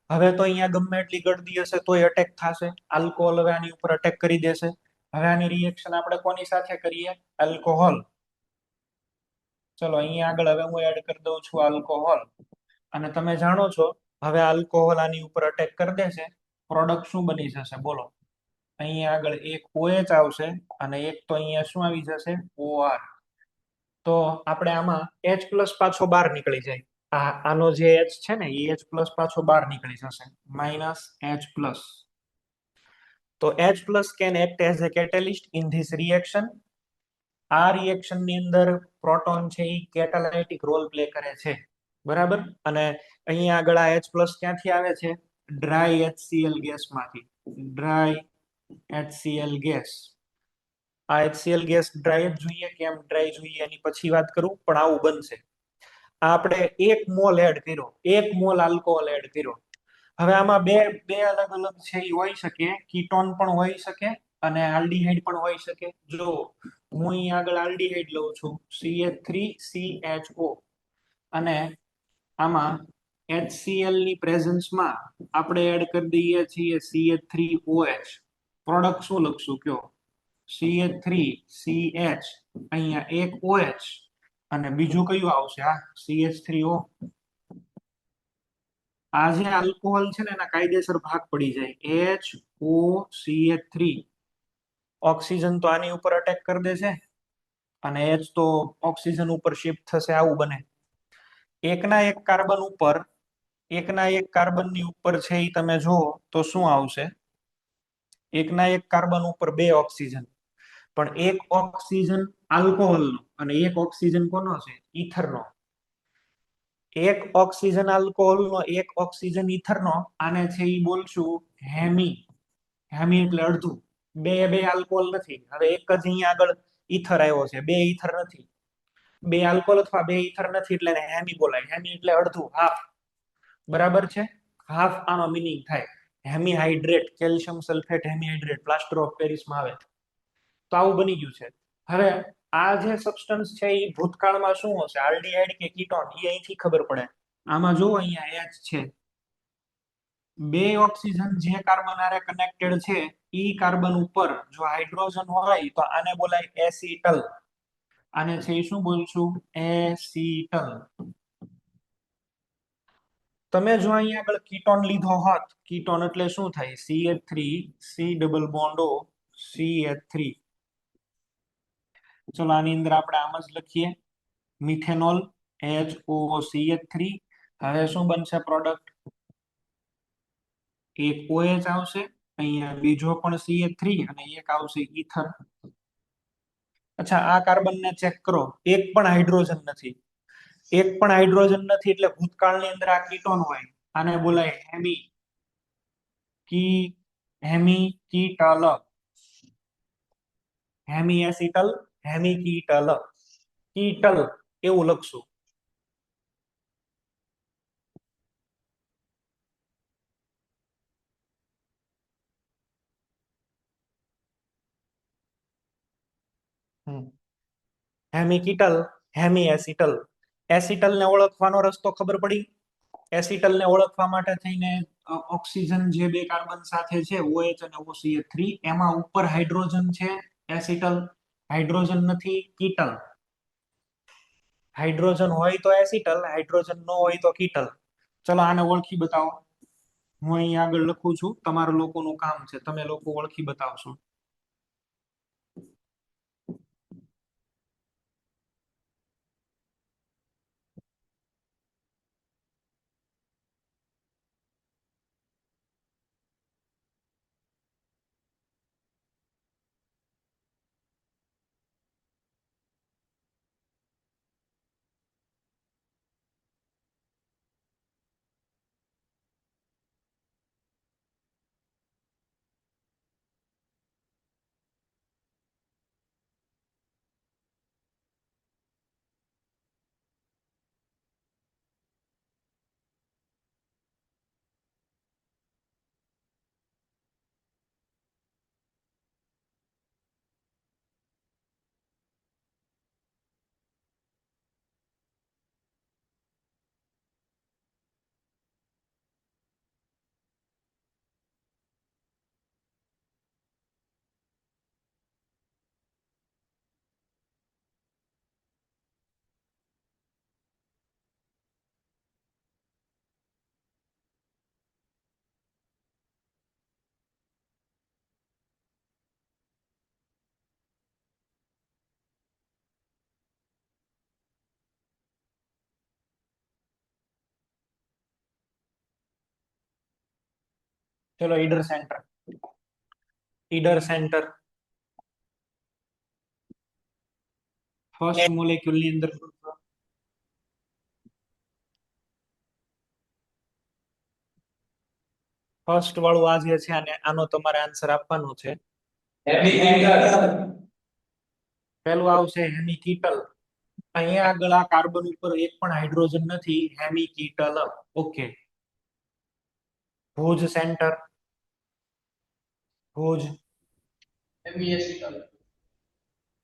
હવે તો અહીંયા ગમે એટલી ગળદી હશે તોય અટેક થશે. આલ્કોહોલ હવે આની ઉપર અટેક કરી દેશે. હવે આની રિએક્શન આપણે કોની સાથે કરીએ? આલ્કોહોલ. ચલો અહીંયા આગળ હવે હું એડ કરી દઉં છું આલ્કોહોલ. અને તમે જાણો છો હવે આલ્કોહોલ આની ઉપર અટેક કરી દેશે, પ્રોડક્ટ શું બની જશે બોલો? અહીંયા આગળ એક OH આવશે અને એક તો અહીંયા શું આવી જશે? OR. તો આપણે આમાં H પ્લસ પાછો બહાર નીકળી જાય. આનો જે H છે ને એ H પ્લસ પાછો બહાર નીકળી જશે, માઇનસ H પ્લસ. તો H plus can act as a catalyst in this reaction. આ રિએક્શન ની અંદર પ્રોટોન છે એ કેટાલાઇટિક રોલ પ્લે કરે છે. બરાબર? અને અહીંયા આગળ આ H પ્લસ ક્યાંથી આવે છે? ડ્રાય HCl ગેસ માંથી. Dry HCl gas. આ HCl ગેસ ડ્રાય જ જોઈએ, કેમ ડ્રાય જોઈએ એની પછી વાત કરું, પણ આવું બનશે. આપણે 1 મોલ એડ કર્યો, 1 મોલ આલ્કોહોલ એડ કર્યો. હવે આમાં બે બે અલગ અલગ છે એ હોઈ શકે, કીટોન પણ હોઈ શકે અને આલ્ડીહાઇડ પણ હોઈ શકે. જો હું અહીં આગળ આલ્ડીહાઇડ લઉં છું, CH3CHO, અને આમાં HCl ની પ્રેઝન્સમાં આપણે એડ કરી દઈએ છીએ CH3OH. પ્રોડક્ટ શું લખશું કયો? CH3CH, અહીંયા એક OH અને બીજું કયું આવશે? આ CH3O. આ જે આલ્કોહોલ છે ને એના કાયદેસર ભાગ પડી જાય. HOCH3. ઓક્સિજન તો આની ઉપર અટેક કરી દેશે અને H તો ઓક્સિજન ઉપર શિફ્ટ થશે. આવું બને. એકના એક કાર્બન ઉપર, એકના એક કાર્બનની ઉપર છે એ તમે જુઓ તો શું આવશે? એકના એક કાર્બન ઉપર 2 ઓક્સિજન, પણ એક ઓક્સિજન આલ્કોહોલનો અને એક ઓક્સિજન કોનો છે? ઈથરનો. એક ઓક્સિજન આલ્કોહોલનો, એક ઓક્સિજન ઈથરનો. આને છે એ બોલશું હેમી. હેમી એટલે અડધું. બે આલ્કોહોલ નથી. હવે એક જ અહીંયા આગળ ઈથર આવ્યો છે, 2 ઈથર નથી. 2 આલ્કોહોલ અથવા 2 ઈથર નથી એટલે એને હેમી બોલાય. હેમી એટલે અડધું, હાફ. બરાબર છે? હાફ આનો મિનિંગ થાય. Hemi hydrate, calcium sulphate hemi hydrate, plaster of પેરિસમાં આવે. તો આવું બની ગયું છે. હવે આ જે સબસ્ટન્સ છે એ ભૂતકાળમાં શું હશે? આલ્ડીહાઇડ કે કીટોન? એ અહીંથી ખબર પડે. આમાં જો અહીંયા H છે, 2 ઓક્સિજન જે કાર્બન હારે કનેક્ટેડ છે ઈ કાર્બન ઉપર જો હાઇડ્રોજન હોય તો આને બોલાય એસિટલ. આને છે એ શું બોલશું? એસિટલ. તમે જો અહીંયા આગળ કીટોન લીધો હોત, કીટોન એટલે શું થાય? CH3 C double bond O CH3. ચલો આની અંદર આપણે આમ જ લખીએ, મિથેનોલ HOCH3. હવે શું બનશે પ્રોડક્ટ? એક OH આવશે, અહીંયા બીજો પણ CH3 અને એક આવશે ઈથર. અચ્છા, આ કાર્બન ને ચેક કરો, એક પણ હાઇડ્રોજન નથી. એક પણ હાઇડ્રોજન નથી એટલે ભૂતકાળની અંદર આ કીટોન હોય. આને બોલાય hemi ketal. Hemi acetal, hemi ketal. Ketal એવું લખશું. Hemi ketal, hemi એસિટલ. એસિટલ ને ઓળખવાનો રસ્તો ખબર પડી? એસિટલ ને ઓળખવા માટે થઈને ઓક્સિજન જે 2 કાર્બન સાથે છે OH અને OCH3, એમાં ઉપર હાઇડ્રોજન છે એસિટલ, હાઇડ્રોજન નથી કીટલ. હાઇડ્રોજન હોય તો એસિટલ, હાઇડ્રોજન ન હોય તો કીટલ. ચલો આને ઓળખી બતાવો. હું અહીં આગળ લખું છું, તમારા લોકોનું કામ છે, તમે લોકો ઓળખી બતાવશો. ચલો Idar center, Idar centre first molecule ની અંદર ફર્સ્ટ વાળું આ જે છે આનો તમારે આન્સર આપવાનો છે. પેલું આવશે હેમિકીટલ. અહીંયા આગળ આ કાર્બન ઉપર એક પણ હાઇડ્રોજન નથી, હેમિકીટલ. ઓકે. ભુજ સેન્ટર, ભુજ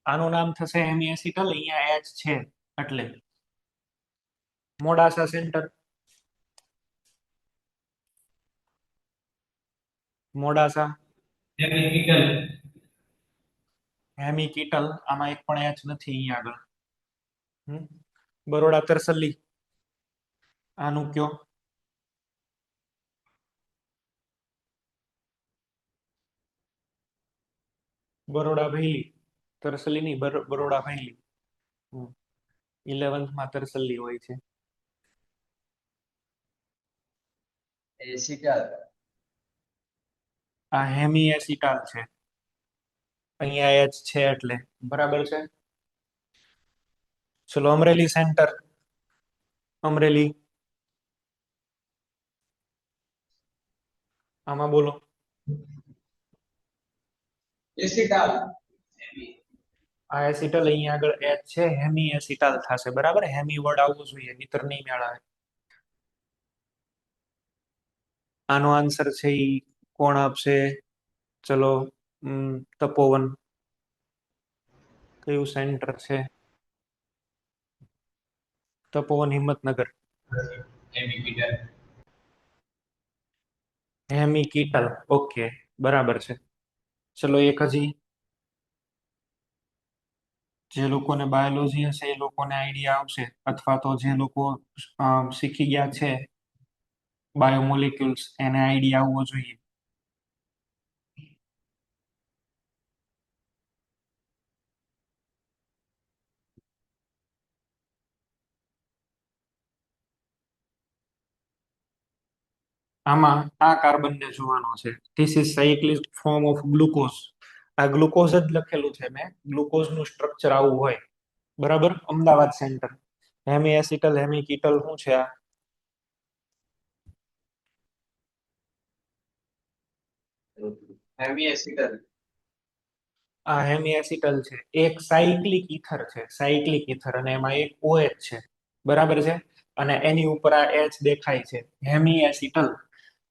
આનું નામ થશે હેમિએસિટલ, અહીંયા એચ છે એટલે. મોડાસા સેન્ટર, મોડાસા હેમિકીટલ, આમાં એક પણ એચ નથી અહીંયા આગળ. બરોડા તરસલી, આનું કયો? બરોડા ભૈલી, તરસલી ની બરોડા ભૈલી. 11th માં તરસલી હોય છે. આ હેમી એસિટાલ છે, અહીંયા એચ છે એટલે બરાબર છે. ચલો અમરેલી સેન્ટર, અમરેલી, આમાં બોલો. એસિટાલ, આ એસિટલ અહીંયા આગળ એચ છે, હેમી એસિટાલ થશે બરાબર. હેમી વર્ડ આવવું જોઈએ, નહીતર નહીં મેળ આવે. આનો આન્સર છે ઈ કોણ આપશે? ચલો તપોવન, કયું સેન્ટર છે? તપોવન હિંમતનગર. હેમિકીટલ, ઓકે બરાબર છે. ચલો એક હજી, જે લોકોને બાયોલોજી હશે એ લોકોને આઈડિયા આવશે, અથવા તો જે લોકો શીખી ગયા છે બાયોમોલિક્યુલ્સ એને આઈડિયા આવવો જોઈએ. આમાં આ કાર્બનને જોવાનો છે. This is cyclic form of glucose. આ ગ્લુકોઝ જ લખેલું છે મેં, ગ્લુકોઝ નું સ્ટ્રક્ચર આવું હોય બરાબર. Ahmedabad centre, hemi acetal, hemi કીટલ શું છે આ? હેમી એસિટલ, આ હેમી એસિટલ છે, એક સાયક્લિક ઇથર છે, સાયક્લિક ઇથર, અને એમાં એક OH છે બરાબર છે. અને એની ઉપર આ H દેખાય છે, હેમી એસિટલ.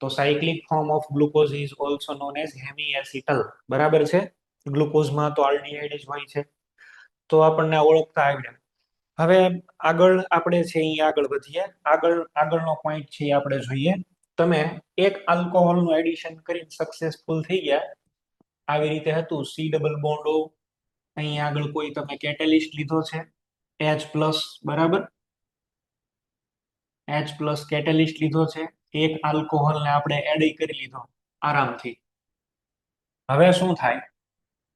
તો cyclic form of glucose is also known as hemi acetal બરાબર છે. ગ્લુકોઝમાં તો આલ્ડીહાઇડ જ હોય છે. તો આપણને ઓળખતા આવડ્યા. હવે આગળ આપણે છે એ આગળ વધીએ. આગળનો પોઈન્ટ છે એ આપણે જોઈએ. તમે એક આલ્કોહોલનું એડિશન કરીને સક્સેસફુલ થઈ ગયા, આવી રીતે હતું. C ડબલ બોન્ડ O, અહીં આગળ કોઈ તમે કેટેલિસ્ટ લીધો છે H પ્લસ બરાબર, H પ્લસ કેટેલિસ્ટ લીધો છે. એક આલ્કોહોલને આપણે એડ કરી લીધો આરામથી. હવે શું થાય?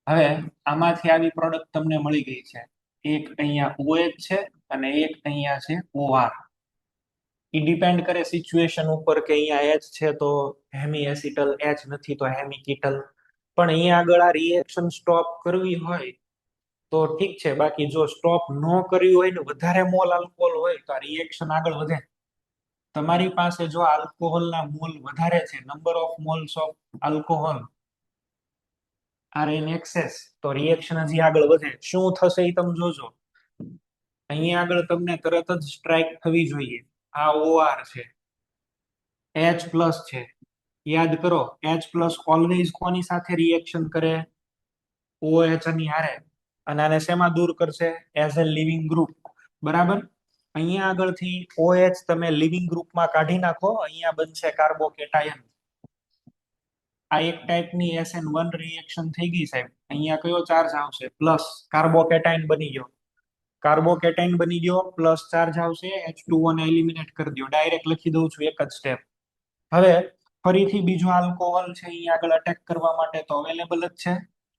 હવે આમાંથી આવી પ્રોડક્ટ તમને મળી ગઈ છે. એક અહીંયા OH છે અને એક અહીંયા છે OR. એ ડિપેન્ડ કરે સિચ્યુએશન ઉપર કે અહીંયા H છે તો હેમી એસિટલ, H નથી તો હેમી કીટલ. પણ અહીંયા આગળ આ રિએક્શન સ્ટોપ કરવી હોય તો ઠીક છે, બાકી જો સ્ટોપ ન કરવી હોય ને વધારે મોલ આલ્કોહોલ હોય તો આ રિએક્શન આગળ વધે. તમારી પાસે જો આલ્કોહોલના મોલ વધારે છે, number of moles of alcohol are in excess, તો રિએક્શન હજી આગળ વધે. શું થશે એ તમે જોજો. અહીંયા આગળ તમને તરત જ સ્ટ્રાઇક થવી જોઈએ. આ OR છે, H પ્લસ છે. યાદ કરો, H પ્લસ ઓલવેઝ કોની સાથે રિએક્શન કરે? OH ની હારે. અને આને શેમાં દૂર કરશે? એઝ એ લિવિંગ ગ્રુપ બરાબર. અહીંયા આગળથી OH તમે લિવિંગ ગ્રુપમાં કાઢી નાખો, અહીંયા બનશે કાર્બોકેટાયન. આ એક ટાઈપની SN1 રિએક્શન થઈ ગઈ સાહેબ. અહીંયા કયો ચાર્જ આવશે? પ્લસ, કાર્બોકેટાયન બની ગયો. કાર્બોકેટાયન બની ગયો, પ્લસ ચાર્જ આવશે, H2O ને એલિમિનેટ કરી દો. ડાયરેક્ટ લખી દઉં છું એક જ સ્ટેપ. હવે ફરીથી બીજો આલ્કોહોલ છે અહીંયા આગળ અટેક કરવા માટે તો અવેલેબલ જ છે.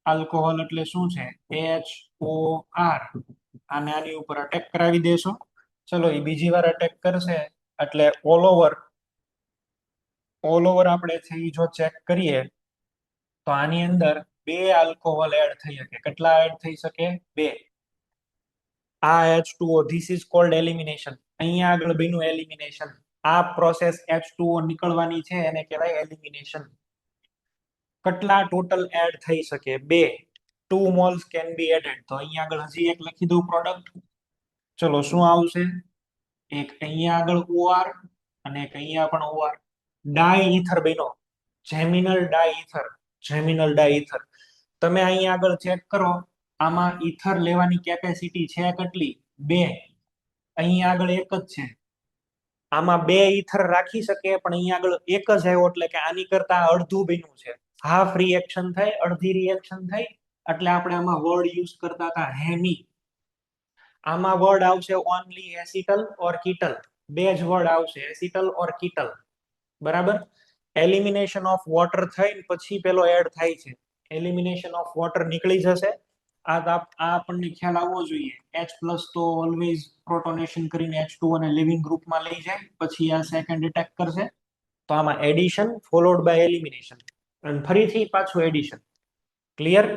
આલ્કોહોલ એટલે શું છે? HOR. આને આની ઉપર અટેક કરાવી દેશો. ચલો એ બીજી વાર અટેક કરશે એટલે ઓલ ઓવર ઓલ ઓવર આપણે છે ઈ જો ચેક કરીએ તો આની અંદર બે આલ્કોહોલ એડ થઈ શકે. કેટલા એડ થઈ શકે? બે. આ H2O, this is called elimination. અહીંયા આગળ બન્યું એલિમિનેશન. આ પ્રોસેસ H2O નીકળવાની છે એને કહેવાય એલિમિનેશન. કેટલા ટોટલ એડ થઈ શકે? બે. 2 મોલ્સ કેન બી એડેડ. તો અહીંયા આગળ હજી એક લખી દઉં પ્રોડક્ટ. ચલો શું આવશે? એક અહીંયા આગળ OR અને એક અહીંયા પણ OR. ડાઈઈથર બન્યો. જેમિનલ ડાઈઈથર. જેમિનલ ડાઈઈથર. તમે અહીંયા આગળ ચેક કરો, આમાં ઈથર લેવાની કેપેસિટી છે કેટલી? બે. અહીંયા આગળ એક જ છે. આમાં બે ઈથર રાખી શકે પણ અહીંયા આગળ એક જ આવ્યો એટલે કે આની કરતા અડધું બન્યું છે. હાફ રિએક્શન થઈ, અડધી રિએક્શન થઈ, એટલે આપણે આમાં વર્ડ યુઝ કરતા હતા હેમી. આમાં વર્ડ આવશે ઓનલી એસિટલ ઓર કીટલ. બે જ વર્ડ આવશે, એસિટલ ઓર કીટલ. બરાબર. એલિમિનેશન ઓફ વોટર થઈને પછી પેલો એડ થાય છે. એલિમિનેશન ઓફ વોટર નીકળી જશે. આ આપણને ખ્યાલ આવવો જોઈએ. H+ તો ઓલવેઝ પ્રોટોનેશન કરીને H2 અને લિવિંગ ગ્રુપમાં લઈ જાય, પછી આ સેકન્ડ એટેક કરશે. તો આમાં એડિશન ફોલોડ બાય એલિમિનેશન અને ફરીથી પાછું એડિશન. ક્લિયર?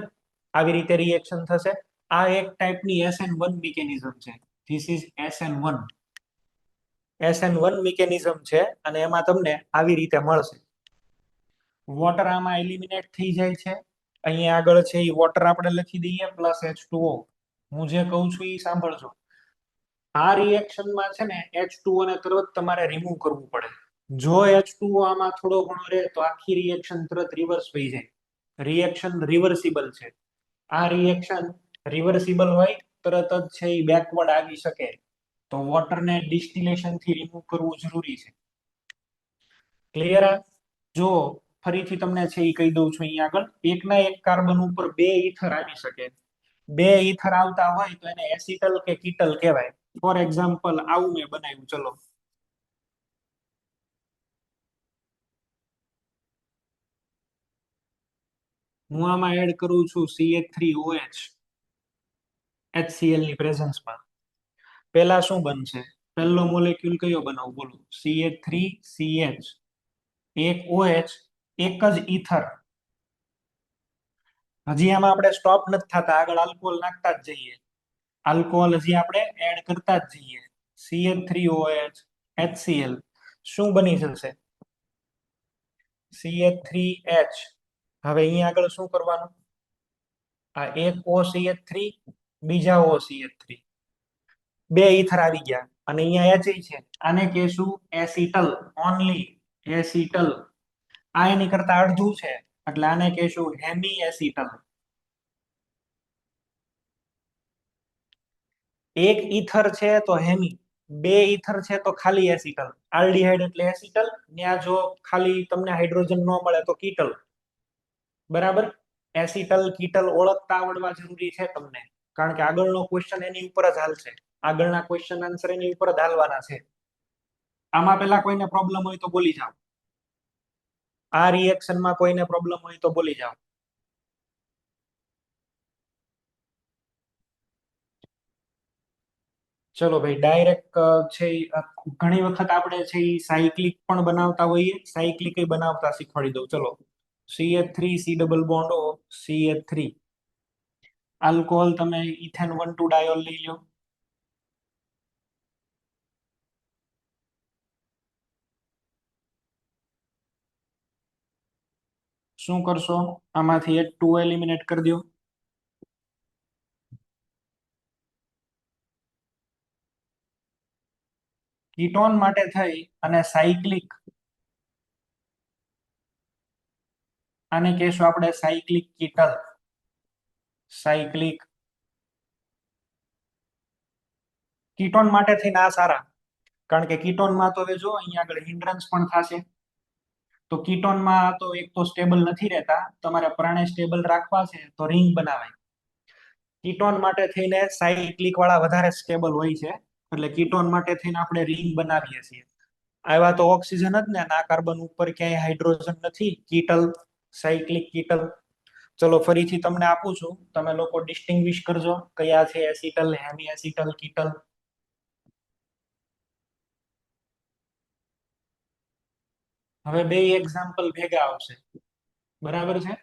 આવી રીતે રિએક્શન થશે. આ એક ટાઈપની SN1 મિકેનિઝમ છે. This is SN1. SN1 mechanism છે અને એમાં તમને આવી રીતે મળશે. વોટર આમાં એલિમિનેટ થઈ જાય છે. અહીંયા આગળ છે એ વોટર આપણે લખી દઈએ પ્લસ H2O. હું જે કહું છું એ સાંભળજો. આ રિએક્શનમાં છે ને H2O ને તરત તમારે રિમૂવ કરવું પડે. જો H2O આમાં થોડો ઘણો રહે તો આખી રિએક્શન તરત રિવર્સ થઈ જાય. રિએક્શન રિવર્સિબલ છે. આ રિએક્શન રિવર્સિબલ હોય તરત જ છે એ બેકવર્ડ આવી શકે. તો વોટરને ડિસ્ટિલેશન થી રિમૂવ કરવું જરૂરી છે. ક્લિયર? જો ફરીથી તમને છે એ કહી દઉં છું અહીંયા આગળ, એકના એક કાર્બન ઉપર બે ઈથર આવી શકે. બે ઈથર આવતા હોય તો એને એસિટલ કે કીટલ કહેવાય. ફોર એક્ઝામ્પલ આવું મેં બનાવ્યું. ચલો હું આમાં એડ કરું છું CH3OH HCl ની પ્રેઝન્સમાં. પહેલા શું બનશે? પહેલો મોલેક્યુલ કયો બનાવું બોલો? CH3CH. એક OH, એક જ ઈથર. હજી આમાં આપણે સ્ટોપ નથી થતા, આગળ આલ્કોહોલ નાખતા જ જઈએ. આલ્કોહોલ હજી આપણે એડ કરતા જ જઈએ. CH3OH HCl શું બની જશે? CH3H. હવે અહીંયા આગળ શું કરવાનું? આ એક OCH3, બીજા OCH3. બે ઈથર આવી ગયા અને અહીંયા H છે. આને કહેશું એસિટલ. ઓનલી એસિટલ. આ એની કરતા અડધું છે એટલે આને કહેશું હેમી એસિટલ. એક ઈથર છે તો હેમી, બે ઈથર છે તો ખાલી એસિટલ. આલ્ડીહાઇડ એટલે એસિટલ, ત્યાં જો ખાલી તમને હાઇડ્રોજન ન મળે તો કીટલ. બરાબર. એસિટલ કીટલ ઓળખતા આવડવા જરૂરી છે તમને, કારણ કે આગળનો ક્વેશ્ચન એની ઉપર જ હાલશે. આગળના ક્વેશ્ચન આન્સર એની ઉપર જ હાલવાના છે. આમાં પેલા કોઈને પ્રોબ્લેમ હોય તો બોલી જાઓ. આ રિએક્શનમાં કોઈને પ્રોબ્લેમ હોય તો બોલી જાઓ. ચલો ભાઈ ડાયરેક્ટ છે ઘણી વખત આપણે છે સાયક્લિક પણ બનાવતા હોઈએ. સાયક્લિક બનાવતા શીખવાડી દઉં. ચલો CH3 C double bond O CH3. Alcohol તમે ઇથેન 1,2 ડાયોલ લઈ લો. શું કરશો? આમાંથી H2O એલિમિનેટ કરી દો. કીટોન માટે થઈ અને સાયક્લિક, આને કહેશું આપણે સાયક્લિક કીટલ. સાયક્લિક કીટોન માટે થઈને આ સારા, કારણ કે કીટોનમાં તો હવે જો અહીંયા આગળ હિન્ડ્રન્સ પણ થશે. તો કીટોનમાં તો એક તો સ્ટેબલ નથી રહેતા, તમારે પ્રાણે સ્ટેબલ રાખવા છે તો રિંગ બનાવાય. કીટોન માટે થઈને સાયક્લિક વાળા વધારે સ્ટેબલ હોય છે, એટલે કીટોન માટે થઈને આપણે રિંગ બનાવીએ છીએ. આવ્યા તો ઓક્સિજન જ ને, આ કાર્બન ઉપર ક્યાંય હાઇડ્રોજન નથી. કીટલ, સાયક્લિક કીટલ. ચલો ફરીથી તમને આપું છું, તમે લોકો ડિસ્ટિંગ્વિશ કરજો કયા છે એસિટલ, હેમી એસિટલ, કીટલ. હવે બે એક્ઝામ્પલ ભેગા આવશે, બરાબર છે.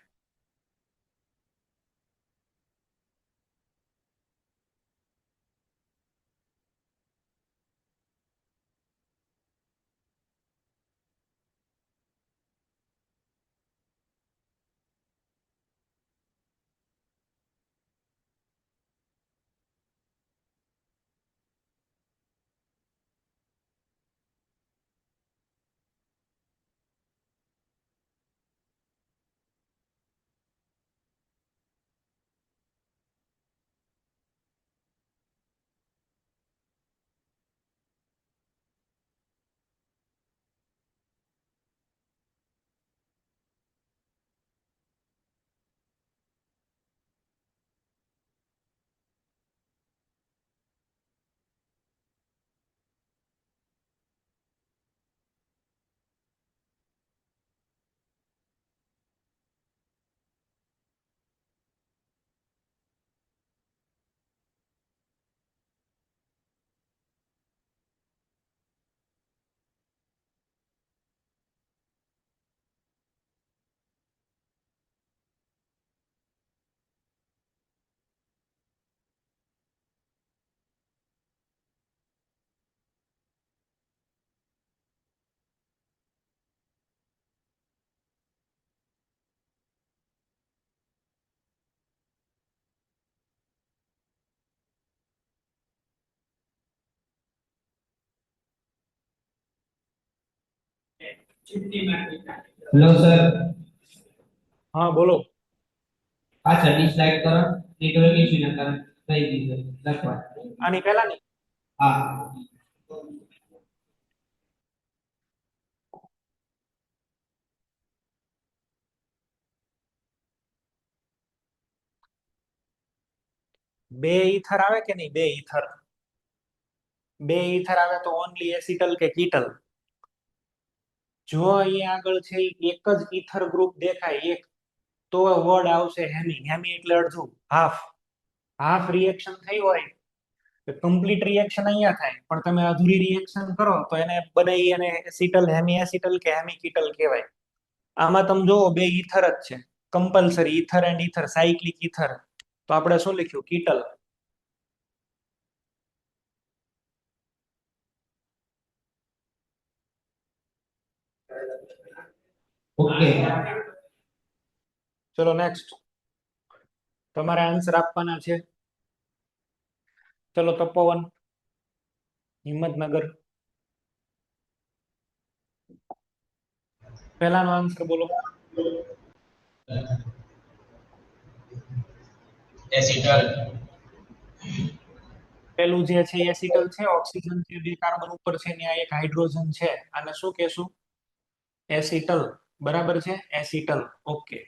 Hello sir. હા બોલો. પાછળ ડિસલાઇક કરો. નેટવર્ક ઇશ્યુ ના કારણે થઈ ગયું છે લખવા. આની પહેલાની હા. બે ઈથર આવે કે નહીં? બે ઈથર, બે ઈથર આવે તો ઓનલી એસિટલ કે કીટલ? જો અહીંયા આગળ છે એક જ ઈથર ગ્રુપ દેખાય એક, તો વર્ડ આવશે હેમી. હેમી એટલે અડધું, હાફ. હાફ રિએક્શન થઈ હોય, કમ્પ્લીટ રિએક્શન અહીંયા થાય, પણ તમે અધૂરી રિએક્શન કરો તો એને બનાવી અને એસિટલ, હેમી એસિટલ કે હેમી કીટલ કહેવાય. આમાં તમે જોવો બે ઈથર જ છે, compulsory ether and ether, cyclic ether. તો આપણે શું લખ્યું? કીટલ. ઓકે. ચલો નેક્સ્ટ, તમારે આન્સર આપવાના છે. ચલો તપોવન, હિંમતનગર, પહેલાનો આન્સર બોલો. એસિટલ. પેલું જે છે એસિટલ છે, ઓક્સિજન છે, બે કાર્બન ઉપર છે ને આ એક હાઇડ્રોજન છે, આને શું કહેશું? એસિટલ. બરાબર છે, એસિટલ. ઓકે.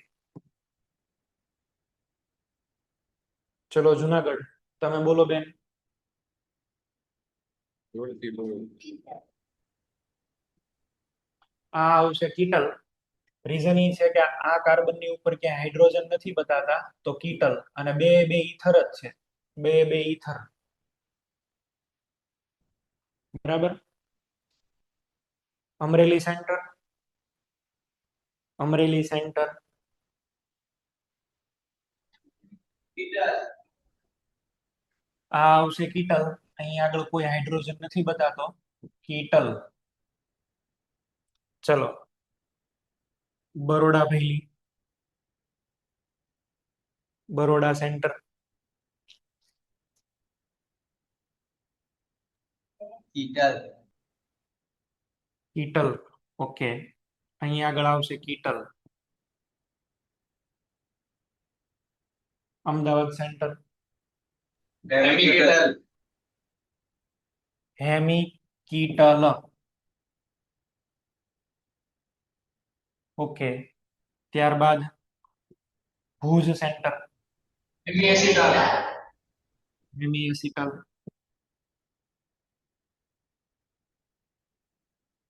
ચલો જુનાગઢ, તમે બોલો બેન. આ આવશે કીટલ. રીઝન એ છે કે આ કાર્બન ની ઉપર ક્યાંય હાઇડ્રોજન નથી બતાતા, તો કીટલ. અને બે બે ઈથર જ છે, બે બે ઈથર. બરાબર. Amreli centre, Amreli centre. આ આવશે કીટલ. અહીં આગળ કોઈ હાઇડ્રોજન નથી બતાતો, કીટલ. ચલો બરોડા ભેલી, Baroda center. Ketal. Ketal. Okay. અહીં આગળ આવશે ketal. Ahmedabad center, chemical. Hemi ketal. Okay. ત્યારબાદ Bhuj center, acetal. Hemi acetal,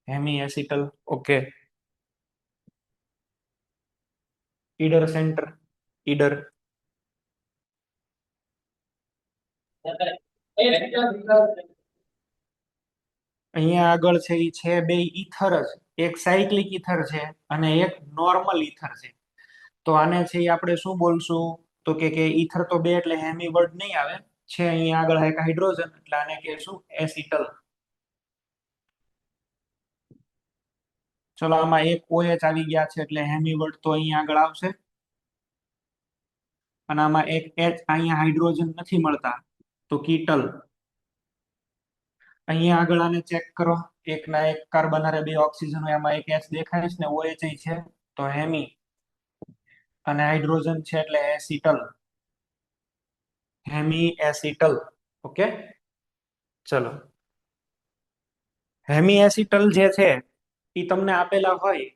hemi acetal. Okay. Idar center, Idar. અહીંયા આગળ છે એ છે બે ઈથર જ, એક સાયક્લિક ઇથર છે અને એક નોર્મલ ઇથર છે. તો આને છે એ આપણે શું બોલશું? તો કે ઇથર તો બે એટલે હેમી વર્ડ નહીં આવે. છે અહીંયા આગળ એક હાઇડ્રોજન એટલે આને કહેશું એસિટલ. ચલો આમાં એક OH આવી ગયા છે એટલે હેમી વર્ડ તો અહીંયા આગળ આવશે. અને આમાં એક H અહીંયા હાઇડ્રોજન નથી મળતા તો કીટલ. અહીંયા આગળ આને ચેક કરો. એક ના એક કાર્બન હારે બે ઓક્સિજન હોય, એમાં એક H દેખાય છે ને OH છે તો હેમી. અને હાઇડ્રોજન છે એટલે એસિટલ. Hemi acetal. ઓકે, ચલો. હેમી એસિટલ જે છે એ તમને આપેલા હોય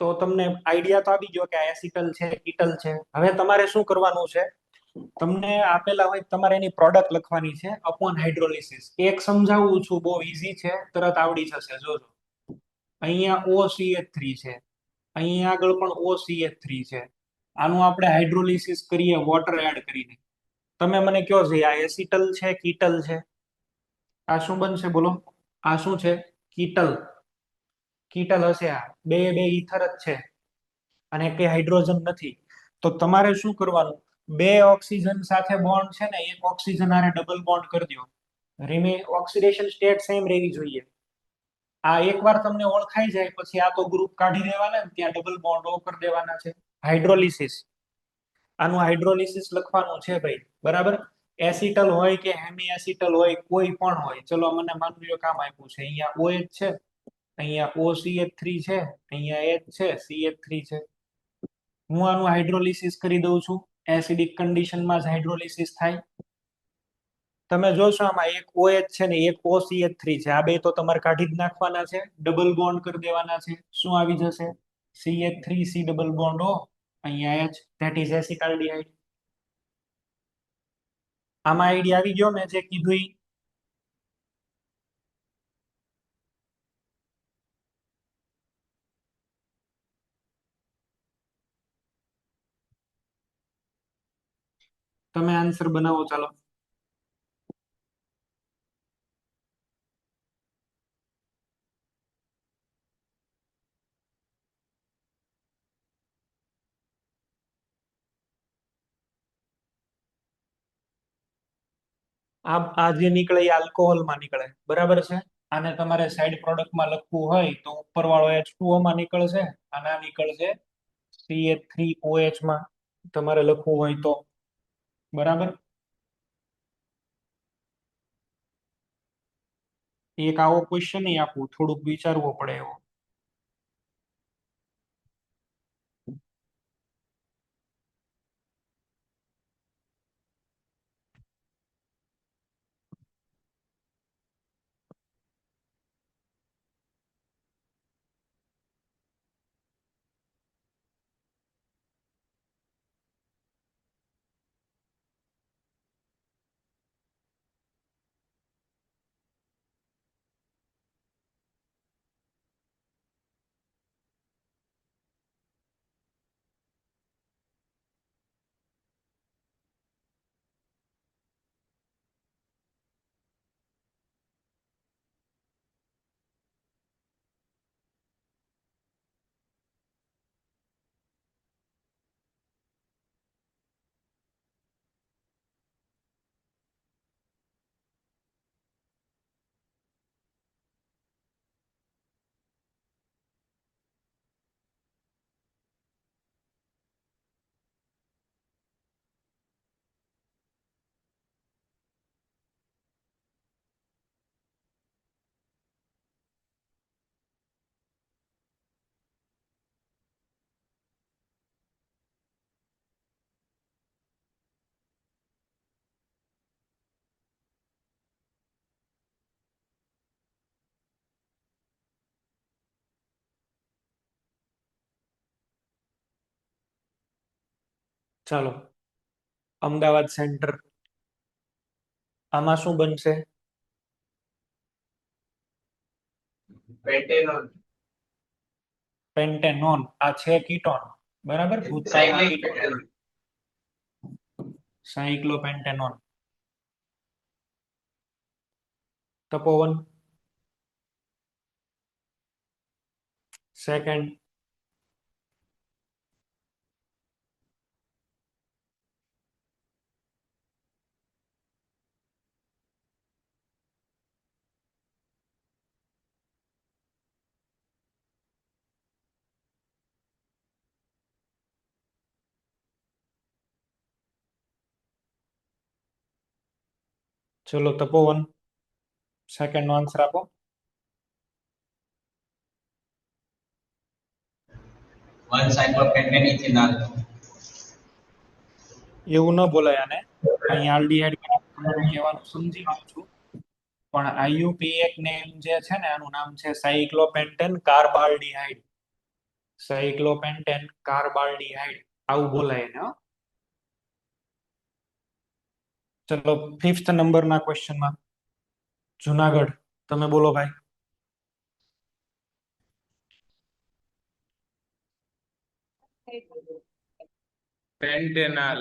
તો તમને આઈડિયા તો આવી ગયો કે આ એસિટલ છે, કીટલ છે. હવે તમારે શું કરવાનું છે? તમને આપેલા હોય તમારે એની પ્રોડક્ટ લખવાની છે અપોન હાઇડ્રોલિસિસ. એક સમજાવું છું, બહુ ઈઝી છે, તરત આવડી જશે. જોજો, અહીંયા OCH3 છે, અહીંયા આગળ પણ OCH3 છે. આનું આપણે હાઇડ્રોલિસિસ કરીએ વોટર એડ કરીને. તમે મને કહો છે આ એસિટલ છે, કીટલ છે? આ શું બનશે બોલો? આ શું છે? કીટલ. કીટલ હશે. આ બે બે ઇથર જ છે અને કે હાઇડ્રોજન નથી. તો તમારે શું કરવાનું? બે ઓક્સિજન સાથે બોન્ડ છે ને, એક ઓક્સિજન આને ડબલ બોન્ડ કરી દો. ઓક્સિડેશન સ્ટેટ સેમ રહેવી જોઈએ. આ એકવાર તમને ઓળખાઈ જાય પછી આ તો ગ્રુપ કાઢી દેવાના ને, ત્યાં ડબલ બોન્ડ ઓ કરી દેવાના છે. હાઇડ્રોલિસિસ. આનું હાઇડ્રોલિસિસ લખવાનું છે ભાઈ, બરાબર? એસિટલ હોય કે હેમી એસિટલ હોય, કોઈ પણ હોય. ચલો મને માની લો કામ આપ્યું છે, અહીંયા OH છે, અહીંયા OCH3 છે, અહીંયા H છે, CH3 છે. હું આનું હાઇડ્રોલિસિસ કરી દઉં છું. એસિડિક કન્ડિશનમાં જ હાઇડ્રોલિસિસ થાય. તમે જોશો આમાં એક OH છે ને એક OCH3 છે. આ બે તો તમારે કાઢી જ નાખવાના છે, ડબલ બોન્ડ કરી દેવાના છે. શું આવી જશે? CH3C ડબલ બોન્ડ O, અહીંયા H, ધેટ ઇઝ એસિટાલ્ડિહાઇડ. આમાં આઈડિયા આવી ગયો મેં જે કીધું ઈ? તમે આન્સર બનાવો ચાલો. આ જે નીકળે એ આલ્કોહોલ માં નીકળે, બરાબર છે? આને તમારે સાઈડ પ્રોડક્ટમાં લખવું હોય તો ઉપર વાળો H2O માં નીકળશે, અને આ નીકળશે CH3OH માં, તમારે લખવું હોય તો. બરાબર? એક આવો ક્વેશ્ચન આપું, થોડુંક વિચારવું પડે એવો. ચાલો, અમદાવાદ સેન્ટર. આમાં શું બનશે? પેન્ટેનોન. પેન્ટેનોન. આ છે કીટોન, બરાબર? ભૂતકાળમાં કીટોન. સાયક્લોપેન્ટેનોન. તપોવન. સેકન્ડ. ચલો તપોવન, સેકન્ડ નો આન્સર આપો. One cyclopentane ethanol. એવું ન બોલાય આને. અહીંયા આલ્ડીહાઇડ તમારું કહેવાનું સમજી ગયો છું, પણ આઈયુપીએક નેમ જે છે ને આનું નામ છે સાયક્લોપેન્ટેન કાર્બાલ્ડીહાઇડ. સાયક્લોપેન્ટેન કાર્બાલ્ડીહાઇડ આવું બોલાય ને. ચલો 5th નંબરના ક્વેશ્ચનમાં જુનાગઢ, તમે બોલો ભાઈ. પેન્ટેનાલ.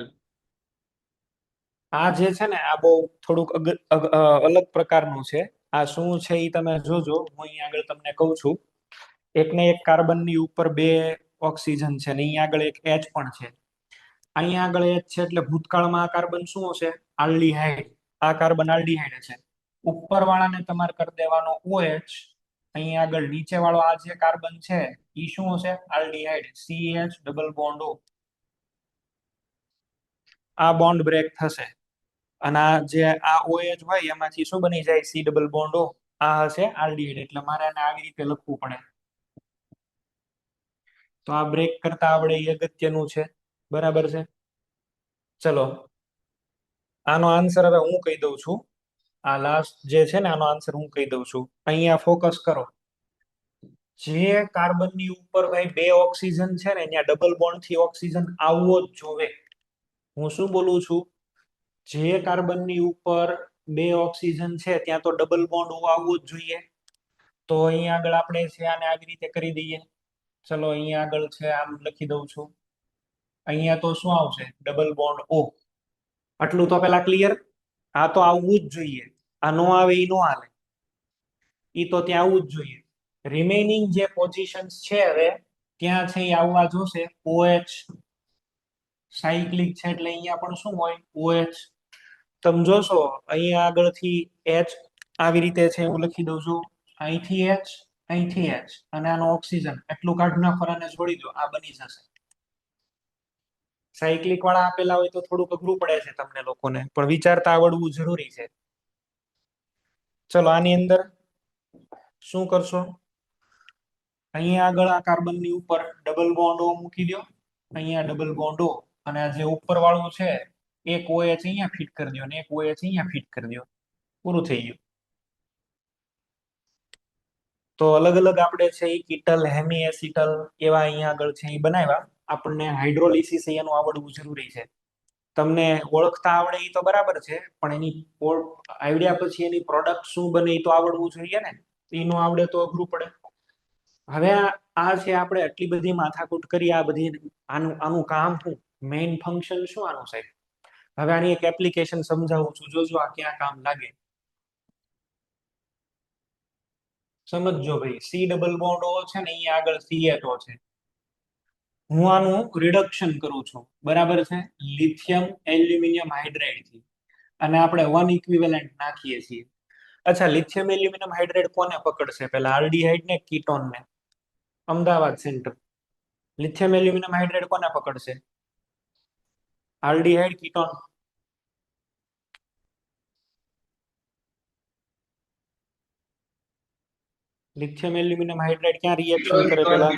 આ જે છે ને આ બહુ થોડુંક અલગ પ્રકારનું છે. આ શું છે એ તમે જોજો, હું અહીંયા આગળ તમને કહું છું. એકને એક કાર્બનની ઉપર બે ઓક્સિજન છે ને અહીંયા આગળ એક એચ પણ છે. અહીંયા આગળ એચ છે એટલે ભૂતકાળમાં આ કાર્બન શું હશે? આલ્ડીહાઇડ. આ કાર્બન આલ્ડીહાઇડ છે. ઉપર વાળાને તમારે કરી દેવાનો OH. અહીંયા આગળ નીચે વાળો આ જે કાર્બન છે એ શું હશે? Aldehyde, CH double bond O. આ બોન્ડ બ્રેક થશે અને આ જે આ OH હોય એમાંથી શું બની જાય? C double bond O. આ હશે આલ્ડીહાઇડ, એટલે મારે આને આવી રીતે લખવું પડે. તો આ બ્રેક કરતા આવડે એ અગત્યનું છે, બરાબર છે. ચલો આનો આન્સર હવે હું કહી દઉં છું. આ લાસ્ટ જે છે ને આનો આન્સર હું કહી દઉં છું. અહીંયા ફોકસ કરો. જે કાર્બનની ઉપર ભાઈ બે ઓક્સિજન છે ને ત્યાં ડબલ બોન્ડ થી ઓક્સિજન આવવો જ જોવે. હું શું બોલું છું? જે કાર્બનની ઉપર બે ઓક્સિજન છે ત્યાં તો ડબલ બોન્ડ આવવો જ જોઈએ. તો અહીંયા આગળ આપણે છે આને આવી રીતે કરી દઈએ. ચલો અહીંયા આગળ છે આમ લખી દઉં છું. અહીંયા તો શું આવશે? Double bond O. આટલું તો પેલા ક્લિયર. આ તો આવવું જ જોઈએ. આ નો આવે એ નો હાલે, એ તો ત્યાં આવવું જ જોઈએ. રિમેનિંગ જે પોઝિશન્સ છે હવે ત્યાં છે એ આવવા જોશે. OH સાયક્લિક છે એટલે અહીંયા પણ શું હોય? OH. તમે જોશો અહીંયા આગળથી H આવી રીતે છે હું લખી દઉં છું. અહીંથી H, અહીંથી H અને આનો ઓક્સિજન એટલું કાઢ નાખો અને જોડી દો, આ બની જશે. સાયક્લિક વાળા આપેલા હોય તો થોડુંક અઘરું પડે છે તમને લોકોને, પણ વિચારતા આવડવું જરૂરી છે. ચલો આની અંદર શું કરશો? અહીંયા આગળ આ કાર્બનની ઉપર ડબલ બોન્ડ O મૂકી દો. અહીંયા ડબલ બોન્ડ O અને આ જે ઉપર વાળું છે એક OH અહીંયા ફિટ કરી દો અને એક OH અહીંયા ફિટ કરી દો. પૂરું થઈ ગયું. તો અલગ અલગ આપણે છે એ કીટલ, હેમી એસિટલ એવા અહીંયા આગળ છે એ બનાવ્યા. આપણને હાઇડ્રોલિસિસ એનું આવડવું જરૂરી છે. તમને ઓળખતા આવડે એ તો બરાબર છે, પણ એની આઈડિયા પછી એની પ્રોડક્ટ શું બને એ તો આવડવું જોઈએ ને. એનું આવડે તો અઘરું પડે. હવે આ છે આપણે આટલી બધી માથાકૂટ કરી, આ બધી આનું આનું કામ શું? મેઇન ફંક્શન શું આનું સાહેબ? હવે આની એક એપ્લિકેશન સમજાવું છું, જોજો આ ક્યાં કામ લાગે. સમજજો ભાઈ. C ડબલ બોન્ડ O છે ને અહીંયા આગળ CHO છે. હું આનું રિડક્શન કરું છું, બરાબર છે, લિથિયમ એલ્યુમિનિયમ હાઇડ્રાઇડ થી, અને આપણે 1 ઇક્વિવેલન્ટ નાખીએ છીએ. અચ્છા, લિથિયમ એલ્યુમિનિયમ હાઇડ્રાઇડ કોને પકડશે? પેલા આલ્ડીહાઇડ ને કીટોન ને. Ahmedabad center. Lithium aluminium hydride કોને પકડશે? Aldehyde, ketone. Lithium aluminium hydride ક્યાં રિએક્શન કરે? પેલા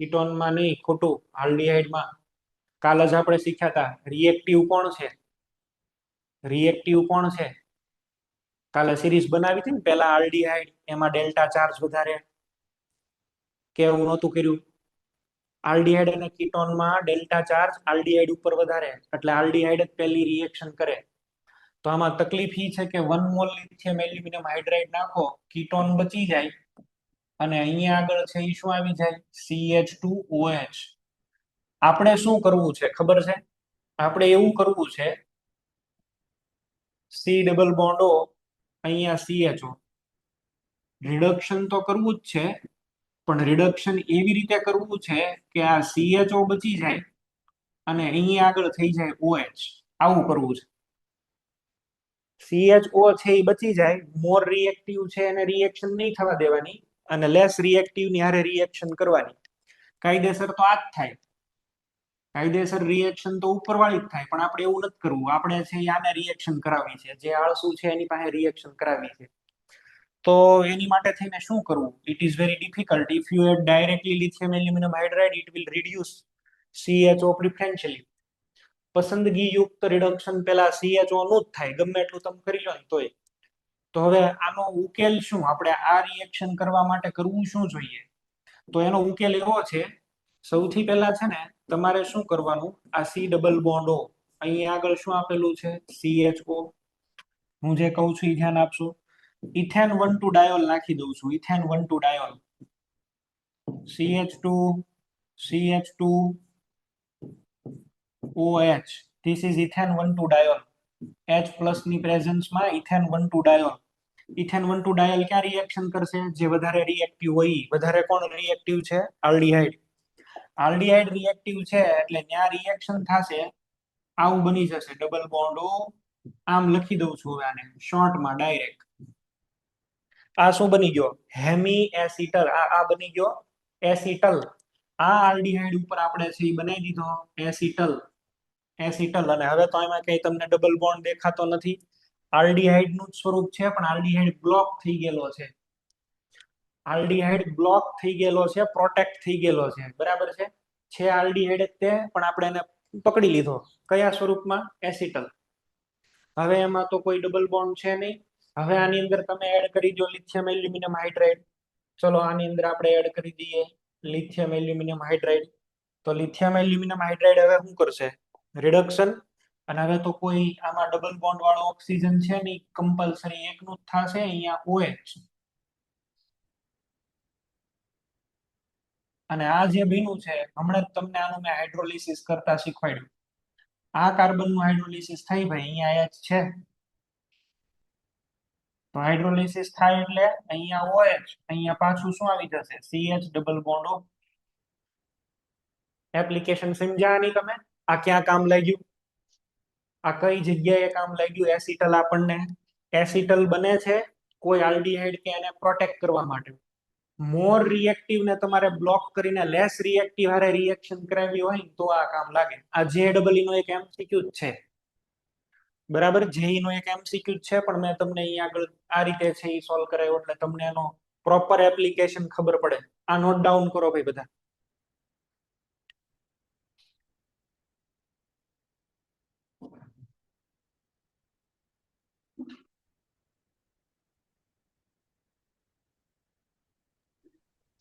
કીટોનમાં નહીં, ખોટું, આલ્ડીહાઇડમાં. કાલ જ આપણે શીખ્યા હતા રિએક્ટિવ કોણ છે? રિએક્ટિવ કોણ છે? કાલે સિરીઝ બનાવી હતી ને, પેલા આલ્ડીહાઇડ એમાં ડેલ્ટા ચાર્જ વધારે, કે એવું નહોતું કર્યું? આલ્ડીહાઇડ અને કીટોનમાં ડેલ્ટા ચાર્જ આલ્ડીહાઇડ ઉપર વધારે, એટલે આલ્ડીહાઇડ જ પહેલી રિએક્શન કરે. તો આમાં તકલીફ એ છે કે 1 મોલ લિથિયમ એલ્યુમિનિયમ હાઇડ્રાઇડ નાખો, કીટોન બચી જાય અને અહીંયા આગળ છે એ શું આવી જાય? CH2OH. આપણે શું કરવું છે ખબર છે? આપણે એવું કરવું છે, C ડબલ બોન્ડ O અહીંયા CHO. રિડક્શન તો કરવું જ છે, પણ રિડક્શન એવી રીતે કરવું છે કે આ CHO બચી જાય અને અહીંયા આગળ થઈ જાય OH. આવું કરવું છે. CHO છે એ બચી જાય, મોર રિએક્ટિવ છે એને રિએક્શન નહીં થવા દેવાની અને લેસ રિએક્ટિવ ની હારે રિએક્શન કરવાની. કાયદેસર તો આ જ થાય. કાયદેસર રિએક્શન તો ઉપરવાળી જ થાય, પણ આપણે એવું નથી કરવું. આપણે છે આને રિએક્શન કરાવવી છે, જે આળસુ છે એની પાસે રિએક્શન કરાવવી છે. તો એની માટે થઈને શું કરવું? It is very difficult. If you add directly lithium aluminium hydride it will reduce CHO preferentially. પસંદગી યુક્ત રિડક્શન પેલા CHO નું જ થાય, ગમે એટલું તમે કરી લો ને તોય. તો હવે આનો ઉકેલ શું? આપણે આ રિએક્શન કરવા માટે કરવું શું જોઈએ? તો એનો ઉકેલ એવો છે, સૌથી પહેલા છે ને તમારે શું કરવાનું, આ C ડબલ બોન્ડ O અહીં આગળ શું આપેલું છે? CHO. હું જે કહું છું એ ધ્યાન આપશો. ઇથેન 1,2 ડાયોલ નાખી દઉં છું. Ethane 1,2 diol, CH2 CH2 OH. This is ethane 1,2 diol. H plus ની પ્રેઝન્સમાં ઇથેન 1,2 ડાયોલ. ઇથેન 1,2 ડાયોલ ક્યાં રિએક્શન કરશે? જે વધારે રિએક્ટિવ હોય ઈ. વધારે કોણ રિએક્ટિવ છે? આલ્ડીહાઇડ. આલ્ડીહાઇડ રિએક્ટિવ છે એટલે ત્યાં રિએક્શન થશે, આવું બની જશે ડબલ બોન્ડ O. આમ લખી દઉં છું હવે આને શોર્ટમાં ડાયરેક્ટ. આ શું બની ગયો? હેમી એસિટલ. આ બની ગયો એસિટલ. આ આલ્ડીહાઇડ ઉપર આપણે છે એ બનાવી દીધો એસિટલ. એસિટલ. અને હવે તો એમાં કઈ તમને ડબલ બોન્ડ દેખાતો નથી. આલ્ડીહાઇડ નું જ સ્વરૂપ છે, પણ આલ્ડીહાઇડ બ્લોક થઈ ગયેલો છે. આલ્ડીહાઇડ બ્લોક થઈ ગયેલો છે, પ્રોટેક્ટ થઈ ગયેલો છે. બરાબર છે આલ્ડીહાઇડ જ તે, પણ આપણે એને પકડી લીધો કયા સ્વરૂપમાં? એસિટલ. હવે એમાં તો કોઈ ડબલ બોન્ડ છે નહીં. હવે આની અંદર તમે એડ કરી દો લિથિયમ એલ્યુમિનિયમ હાઇડ્રાઇડ. ચલો આની અંદર આપણે એડ કરી દઈએ લિથિયમ એલ્યુમિનિયમ હાઇડ્રાઇડ. તો લિથિયમ એલ્યુમિનિયમ હાઇડ્રાઇડ હવે શું કરશે? રિડક્શન. અને હવે તો કોઈ આમાં ડબલ બોન્ડ વાળો ઓક્સિજન છે નહીં, કમ્પલસરી એકનું જ થશે અહીંયા OH. અને આ જે બન્યું છે હમણાં જ તમને આનું મેં હાઇડ્રોલિસિસ કરતા શીખવાડ્યું. આ કાર્બન નું હાઇડ્રોલિસિસ થઈ ભાઈ, અહીંયા H છે તો હાઇડ્રોલિસિસ થાય એટલે અહીંયા OH, અહીંયા પાછું શું આવી જશે? CH double bond O. Application સમજ્યા નહીં તમે? આ ક્યાં કામ લાગ્યું? આ કઈ જગ્યાએ કામ લાગ્યું? એસિટલ આપણને એસિટલ બને છે કોઈ આલ્ડીહાઇડ કે એને પ્રોટેક્ટ કરવા માટે. મોર રિએક્ટિવ ને તમારે બ્લોક કરીને લેસ રિએક્ટિવ હારે રિએક્શન કરાવી હોય તો આ કામ લાગે. આ JEE નો એક MCQ જ છે. બરાબર, JEE નો એક MCQ છે, પણ મેં તમને અહીંયા આગળ આ રીતે છે એ સોલ્વ કરાયો એટલે તમને એનો પ્રોપર એપ્લિકેશન ખબર પડે. આ નોટ ડાઉન કરો ભાઈ બધા.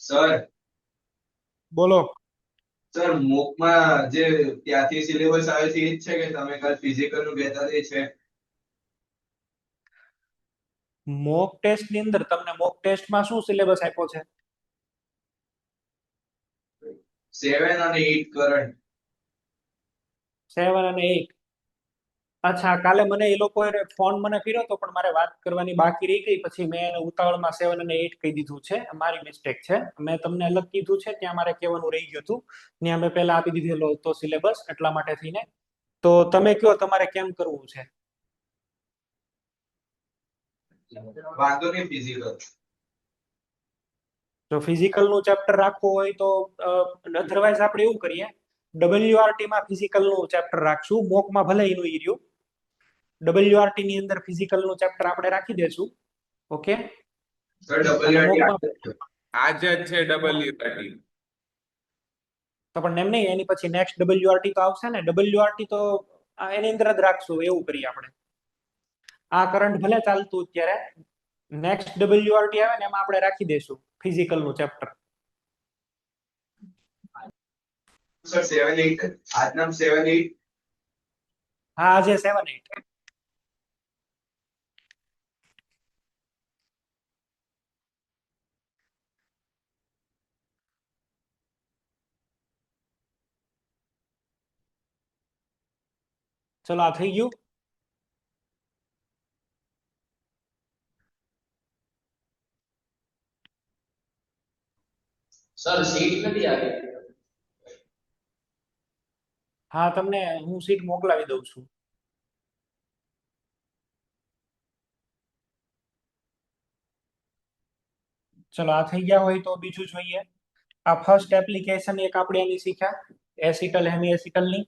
સર બોલો. સર મોકમાં જે ત્યાંથી સિલેબસ આવે છે એ જ છે કે તમે કાલ ફિઝિકલ નું કહેતા તે છે? મોક ટેસ્ટ ની અંદર તમને મોક ટેસ્ટમાં શું સિલેબસ આપ્યો છે? 7 અને 8 કરંટ. 7 અને 8. અચ્છા, કાલે મને એ લોકોએ ફોન મને કર્યો હતો પણ મારે વાત કરવાની બાકી રહી ગઈ, પછી મેં એને ઉતાવળમાં 7 અને 8 કહી દીધું છે. મારી મિસ્ટેક છે. મેં તમને અલગ કીધું છે, ત્યાં મારે કહેવાનું રહી ગયું હતું. ત્યાં મેં પહેલા આપી દીધેલો હતો સિલેબસ, એટલા માટે થઈને. તો તમે કયો તમારે કેમ કરવું છે? વાંધો નહીં ફિઝિકલ. જો ફિઝિકલ નું ચેપ્ટર રાખવું હોય તો અધરવાઇઝ આપણે એવું કરીએ, WRT માં ફિઝિકલ નું ચેપ્ટર રાખશું. મોકમાં ભલે એનું ઈ રહ્યું, WRT ની અંદર ફિઝિકલ નું ચેપ્ટર આપણે રાખી દેશું. ઓકે. સર અને WRT મોકમાં આજે જ છે WRT. તો પણ એમ નહીં, એની પછી નેક્સ્ટ WRT તો આવશે ને. WRT તો એની અંદર જ રાખશું. એવું કરીએ આપણે. આ કરંટ ભલે ચાલતું અત્યારે, નેક્સ્ટ WRT આવે ને એમાં આપણે રાખી દઈશું ફિઝિકલ નું ચેપ્ટર. સર 7 8 આજના 7 8. હા, આજે 7 8. ચલો આ થઈ ગયું. સર સીટ નથી આવી. હા, તમને હું સીટ મોકલાવી દઉં છું. ચલો, આ થઈ ગયા હોય તો બીજું જોઈએ. આ ફર્સ્ટ એપ્લિકેશન એક આપણે એની શીખ્યા, એસિટલ હેમી એસિટલ ની.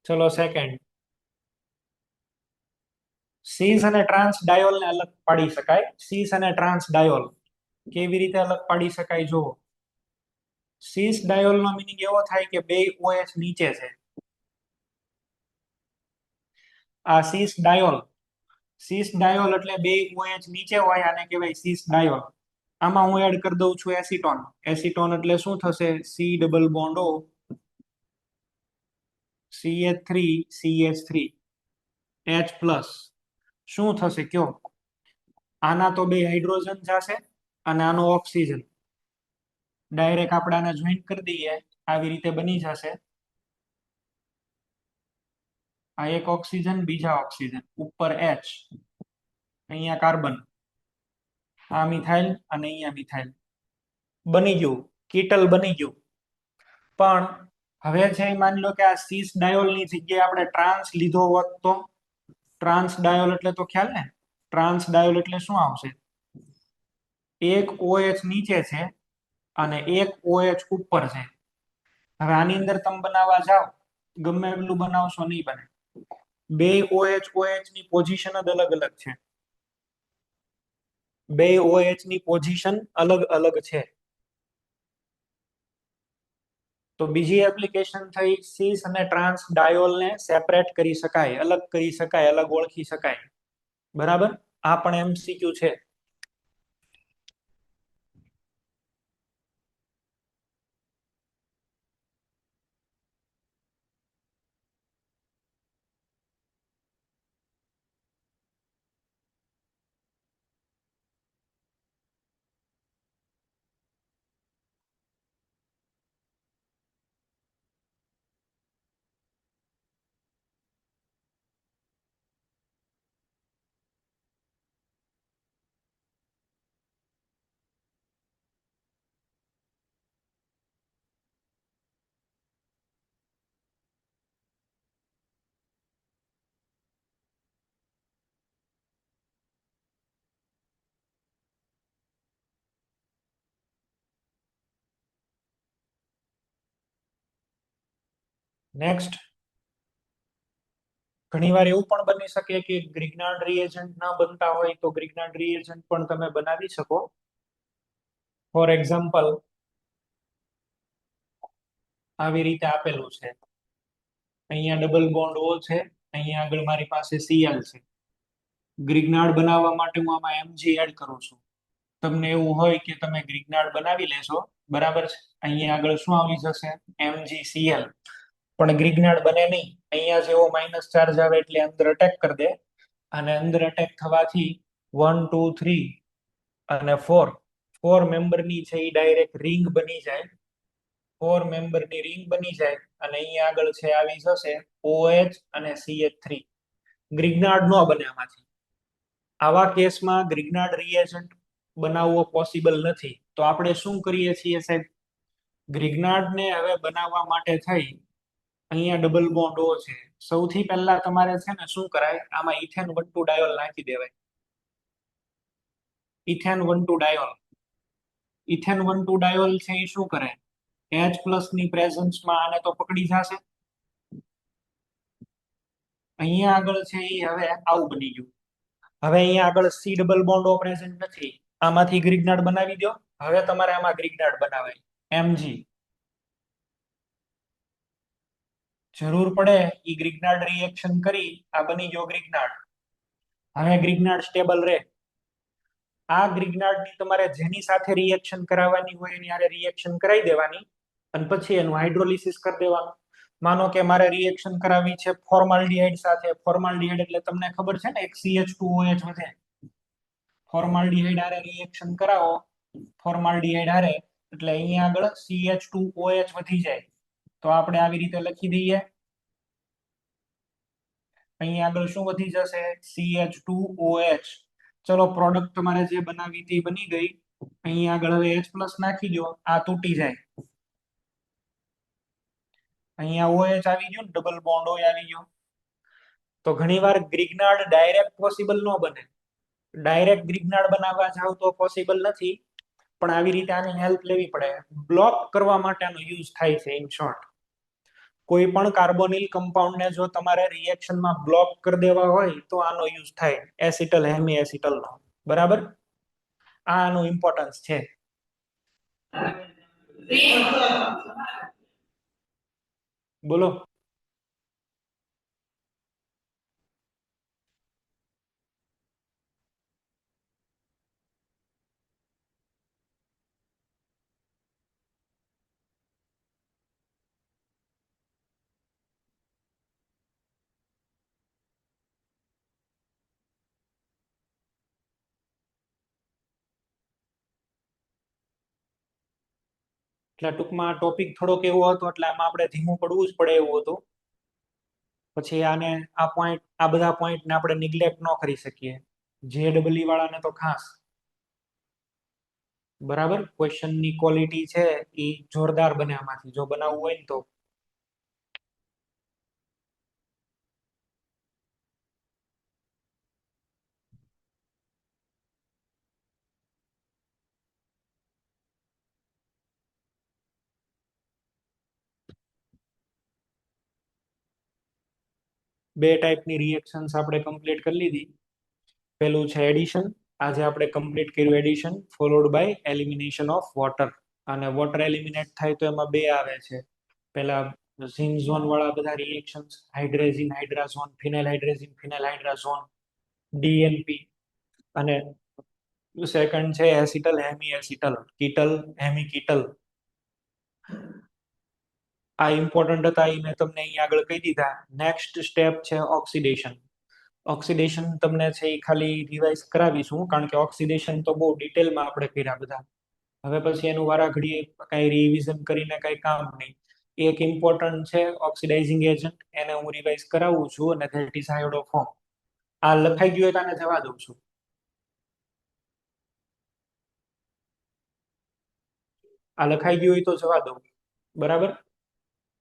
ચલો, સેકન્ડ, સીસ અને ટ્રાન્સ ડાયોલ ને અલગ પાડી શકાય. સીસ અને ટ્રાન્સ ડાયોલ કેવી રીતે અલગ પાડી શકાય? જો સીસ ડાયોલ નો મીનિંગ એવો થાય કે બે OH નીચે છે. આ સીસ ડાયોલ એટલે બે OH નીચે હોય, આને કહેવાય સીસ ડાયોલ. આમાં હું એડ કરી દઉં છું એસિટોન. એસિટોન એટલે શું થશે? C double bond O, CH3 H plus. શું થશે કયો? આના તો બે હાઇડ્રોજન જશે અને આનો ઓક્સિજન. ડાયરેક્ટ આપણે આને જોઈન્ટ કરી દઈએ, આવી રીતે બની જશે. આ એક ઓક્સિજન, બીજા ઓક્સિજન, ઉપર H, અહીંયા કાર્બન, આ મિથાઇલ અને અહીંયા મિથાઇલ. બની ગયું, કીટલ બની ગયું. પણ હવે છે એ માની લો કે આ સીસ ડાયોલ ની જગ્યાએ આપણે ટ્રાન્સ લીધો હોત તો? ટ્રાન્સ ડાયોલ એટલે તો ખ્યાલ ને? ટ્રાન્સ ડાયોલ એટલે શું આવશે? એક OH નીચે છે અને એક OH ઉપર છે. હવે આની અંદર તમે બનાવવા જાઓ, ગમે એટલું બનાવશો નહીં બને. બે OH ની પોઝિશન જ અલગ અલગ છે. બે OH ની પોઝિશન અલગ અલગ છે. તો બીજી એપ્લિકેશન થઈ, સીસ અને ટ્રાન્સ ડાયોલ ને સેપરેટ કરી શકાય, અલગ કરી શકાય, અલગ ઓળખી શકાય. બરાબર, આ પણ MCQ છે. નેક્સ્ટ, ઘણીવાર એવું પણ બની શકે કે ગ્રિગ્નાર્ડ રિએજન્ટ ના બનતા હોય તો ગ્રિગ્નાર્ડ રિએજન્ટ પણ તમે બનાવી શકો. ફોર એક્ઝામ્પલ, આવી રીતે આપેલું છે. અહીંયા ડબલ બોન્ડ O છે, અહીંયા આગળ મારી પાસે Cl છે. ગ્રિગ્નાર્ડ બનાવવા માટે હું આમાં Mg એડ કરું છું. તમને એવું હોય કે તમે ગ્રિગ્નાર્ડ બનાવી લેશો, બરાબર છે, અહીંયા આગળ શું આવી જશે? MgCl. પણ ગ્રિગ્નાર્ડ બને નહીં. અહીંયા જેવો માઇનસ ચાર્જ આવે એટલે અંદર અટેક કરી દે, અને અંદર અટેક થવાથી 1 2 3 અને 4 મેમ્બરની છે એ ડાયરેક્ટ રિંગ બની જાય. 4 મેમ્બરની રિંગ બની જાય અને અહીંયા આગળ છે આવી જશે OH અને CH3. ગ્રિગ્નાર્ડ નો બને આમાંથી. આવા કેસમાં ગ્રિગ્નાર્ડ રિએજન્ટ બનાવવો પોસિબલ નથી. તો આપણે શું કરીએ છીએ સાહેબ? ગ્રિગ્નાર્ડ ને હવે બનાવવા માટે થઈ, અહીંયા ડબલ બોન્ડ O છે. સૌથી પહેલા તમારે છે ને શું કરાય? આમાં ઇથેન 1,2 ડાયોલ નાખી દેવાય. Ethane 1,2 diol. ઇથેન 1,2 ડાયોલ છે એ શું કરે? H પ્લસ ની પ્રેઝન્સમાં આને તો પકડી જશે. અહીંયા આગળ છે એ હવે આવું બની ગયું. હવે અહીંયા આગળ C double bond O present નથી. આમાંથી ગ્રિગ્નાર્ડ બનાવી દો. હવે તમારે આમાં ગ્રિગ્નાર્ડ બનાવાય, Mg. જરૂર પડે એ ગ્રિગ્નાર્ડ રિએક્શન કરી આ બની ગયો ગ્રિગ્નાર્ડ. હવે ગ્રિગ્નાર્ડ સ્ટેબલ રહે. આ ગ્રિગ્નાર્ડ ની તમારે જેની સાથે રિએક્શન કરાવવાની હોય એની હારે રિએક્શન કરાવી દેવાની અને પછી એનું હાઇડ્રોલિસિસ કરી દેવાનું. માનો કે મારે રિએક્શન કરાવવી છે ફોર્માલ્ડિહાઇડ સાથે. ફોર્માલ્ડિહાઇડ એટલે તમને ખબર છે ને, એક CH2OH વધે. ફોર્માલ્ડિહાઇડ હારે રિએક્શન કરાવો, ફોર્માલ્ડિહાઇડ હારે, એટલે અહીંયા આગળ CH2OH વધી જાય. તો આપણે આવી રીતે લખી દઈએ અહીં આગળ શું વધી જશે? CH2OH. ચલો પ્રોડક્ટ તમારે જે બનાવી હતી બની ગઈ. અહીં આગળ હવે H+ નાખી દો, આ તૂટી જાય. અહીંયા OH આવી ગયું ને, ડબલ બોન્ડ OH આવી ગયો. તો ઘણીવાર ગ્રિગ્નાર્ડ ડાયરેક્ટ પોસિબલ ન બને. ડાયરેક્ટ ગ્રિગ્નાર્ડ બનાવવા જાવ તો પોસિબલ નથી, પણ આવી રીતે આની હેલ્પ લેવી પડે. બ્લોક કરવા માટે આનો યુઝ થાય છે. ઇન શોર્ટ, કોઈ પણ કાર્બોનિલ કમ્પાઉન્ડને જો તમારે રિએક્શનમાં બ્લોક કરી દેવા હોય તો આનો યુઝ થાય, એસિટલ હેમી એસિટલનો. બરાબર, આ આનું ઇમ્પોર્ટન્સ છે. બોલો. એટલે ટૂંકમાં ટોપિક થોડોક એવો હતો, એટલે આમાં આપણે ધીમું પડવું જ પડે એવું હતું. પછી આને આ પોઈન્ટ, આ બધા પોઈન્ટને આપણે નિગ્લેક્ટ ન કરી શકીએ. JEE વાળાને તો ખાસ. બરાબર, ક્વેશ્ચનની ક્વોલિટી છે એ જોરદાર બને આમાંથી, જો બનાવવું હોય ને તો. બે ટાઈપની રિએક્શન્સ આપણે કમ્પ્લીટ કરી લીધી. પેલું છે એડિશન. આજે આપણે કમ્પ્લીટ કર્યું addition, followed by elimination of water. અને વોટર એલિમિનેટ થાય તો એમાં બે આવે છે. પેલા ઝીન ઝોન વાળા બધા રિએક્શન્સ, હાઇડ્રેઝિન હાઇડ્રાઝોન, ફિનાઇલ હાઇડ્રેઝિન ફિનાઇલ હાઇડ્રાઝોન, DNP. અને સેકન્ડ છે એસિટલ હેમી એસિટલ, કીટલ હેમી કીટલ. આ ઇમ્પોર્ટન્ટ હતા, એ મેં તમને અહીં આગળ કહી દીધા. નેક્સ્ટ સ્ટેપ છે ઓક્સિડેશન. ઓક્સિડેશન તમને છે એ ખાલી રિવાઇઝ કરાવીશું, કારણ કે ઓક્સિડેશન તો બહુ ડિટેલમાં આપણે કર્યા બધા. હવે પછી એનું વારા ઘડીએ કઈ રિવિઝન કરીને કઈ કામ નહીં. એક ઇમ્પોર્ટન્ટ છે ઓક્સિડાઇઝિંગ એજન્ટ, એને હું રિવાઇઝ કરાવું છું, અને ધેટ ઇઝ આયોડોફોર્મ. આ લખાઈ ગયું હોય તો આને જવા દઉં છું. આ લખાઈ ગયું હોય તો જવા દઉં. બરાબર,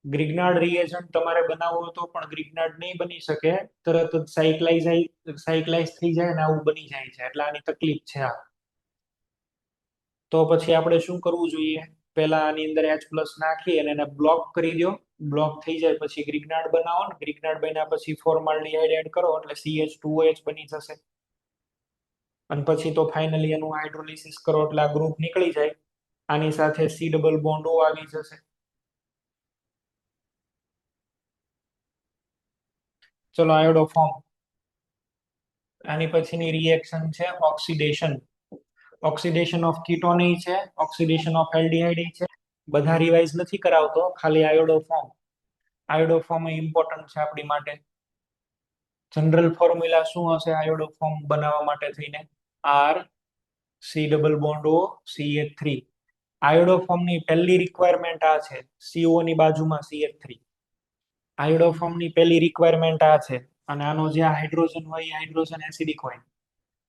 ગ્રિગ્નાર્ડ રિએજન્ટ તમારે બનાવવો હતો, પણ ગ્રિગ્નાર્ડ નહીં બની શકે, તરત જ સાયક્લાઇઝ થઈ જાય ને આવું બની જાય છે, એટલે આની તકલીફ છે આ. તો પછી આપણે શું કરવું જોઈએ? પહેલા આની અંદર H+ નાખી અને એને બ્લોક કરી દો. બ્લોક થઈ જાય પછી ગ્રિગ્નાર્ડ બનાવો ને, ગ્રિગ્નાર્ડ બન્યા પછી ફોર્માલ્ડિહાઇડ એડ કરો એટલે CH2OH બની જશે. અને પછી તો ફાઇનલી એનું હાઇડ્રોલિસિસ કરો એટલે આ ગ્રુપ નીકળી જાય. આની સાથે C ડબલ બોન્ડ O આવી જશે. ચલો આયોડોફોર્મ. આની પછીની રિએક્શન છે ઓક્સિડેશન. ઓક્સિડેશન ઓફ કીટોન છે, ઓક્સિડેશન ઓફ એલ્ડિહાઇડ છે. બધા રિવાઇઝ નથી કરાવતો, ખાલી આયોડોફોર્મ. આયોડોફોર્મ ઇમ્પોર્ટન્ટ છે આપણી માટે. જનરલ ફોર્મ્યુલા શું હશે આયોડોફોર્મ બનાવવા માટે થઈને? R C double bond O CH3. આયોડોફોર્મની પહેલી રિક્વાયરમેન્ટ આ છે, CO ની બાજુમાં CH3. આયોડોફોર્મની પહેલી રિક્વાયરમેન્ટ આ છે, અને આનો જે હાઇડ્રોજન હોય એ હાઇડ્રોજન એસિડિક હોય.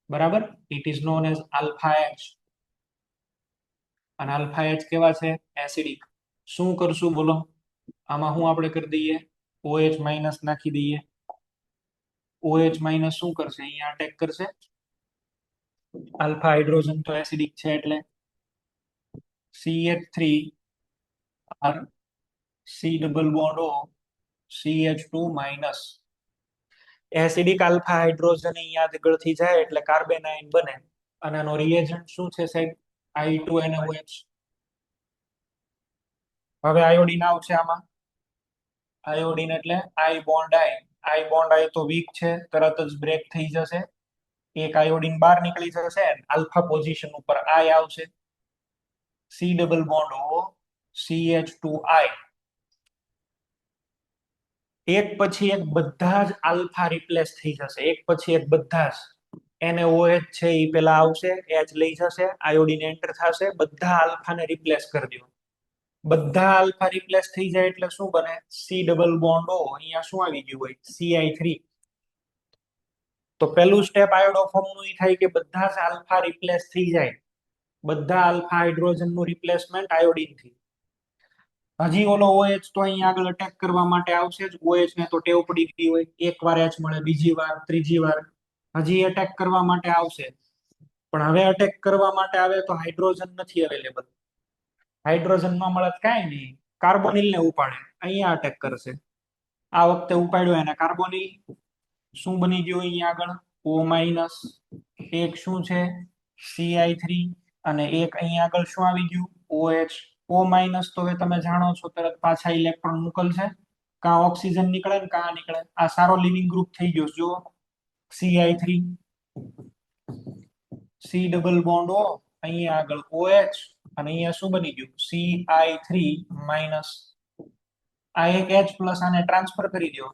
બરાબર, it is known as alpha H. અને આલ્ફા H કેવા છે? એસિડિક. શું કરશું બોલો? આમાં હું આપણે કરી દઈએ, OH માઇનસ નાખી દઈએ. OH માઇનસ શું કરશે? અહીંયા અટેક કરશે. આલ્ફા હાઇડ્રોજન તો એસિડિક છે એટલે CH3 R C double bond O CH2 minus. Acidic alpha hydrogen યાદ ગળથી જાય એટલે કાર્બેનાઇન બને. અને આનો રિએજન્ટ શું છે સાહેબ? I2NOH. હવે આયોડીન આવશે આમાં. આયોડીન એટલે I bond I. I bond I તો વીક છે, તરત જ બ્રેક થઈ જશે. એક આયોડીન બહાર નીકળી જશે, આલ્ફા પોઝિશન ઉપર I આવશે. C double bond O CH2I. એક પછી એક બધા જ આલ્ફા રિપ્લેસ થઈ જશે, એક પછી એક બધા જ. NaOH છે એ પેલા આવશે, H લઈ જશે, આયોડીન એન્ટર થશે, બધા આલ્ફાને રિપ્લેસ કરી દો. બધા આલ્ફા રિપ્લેસ થઈ જાય એટલે શું બને? C double bond O. અહીંયા શું આવી ગયું હોય? CI3. તો પહેલું સ્ટેપ આયોડોફોર્મ નું ઈ થાય કે બધા જ આલ્ફા રિપ્લેસ થઈ જાય, બધા આલ્ફા હાઇડ્રોજન નું રિપ્લેસમેન્ટ આયોડીન થી. હજી ઓલો OH તો અહીંયા આગળ અટેક કરવા માટે આવશે જ. OH ને તો ટેવ પડી ગઈ હોય, એકવાર H મળે, બીજી વાર, ત્રીજી વાર, હજી અટેક કરવા માટે આવશે. પણ હવે અટેક કરવા માટે આવે તો હાઇડ્રોજન નથી અવેલેબલ. હાઇડ્રોજન ન મળે તો કાંઈ નહીં, કાર્બોનિલ ને ઉપાડે, અહીંયા અટેક કરશે. આ વખતે ઉપાડ્યો એને કાર્બોનિલ, શું બની ગયું અહીંયા આગળ? O-, એક શું છે Ci3, અને એક અહીંયા આગળ શું આવી ગયું? OH. O- તો હવે તમે જાણો છો તરત પાછા ઇલેક્ટ્રોન મોકલશે, કાં ઓક્સિજન નીકળે ને કાં નીકળે. આ સારો લિવિંગ ગ્રુપ થઈ ગયો જો, Ci3, C double bond O, અહીંયા આગળ OH, અને અહીંયા શું બની ગયું? Ci3-. આ એક H પ્લસ આને ટ્રાન્સફર કરી દો,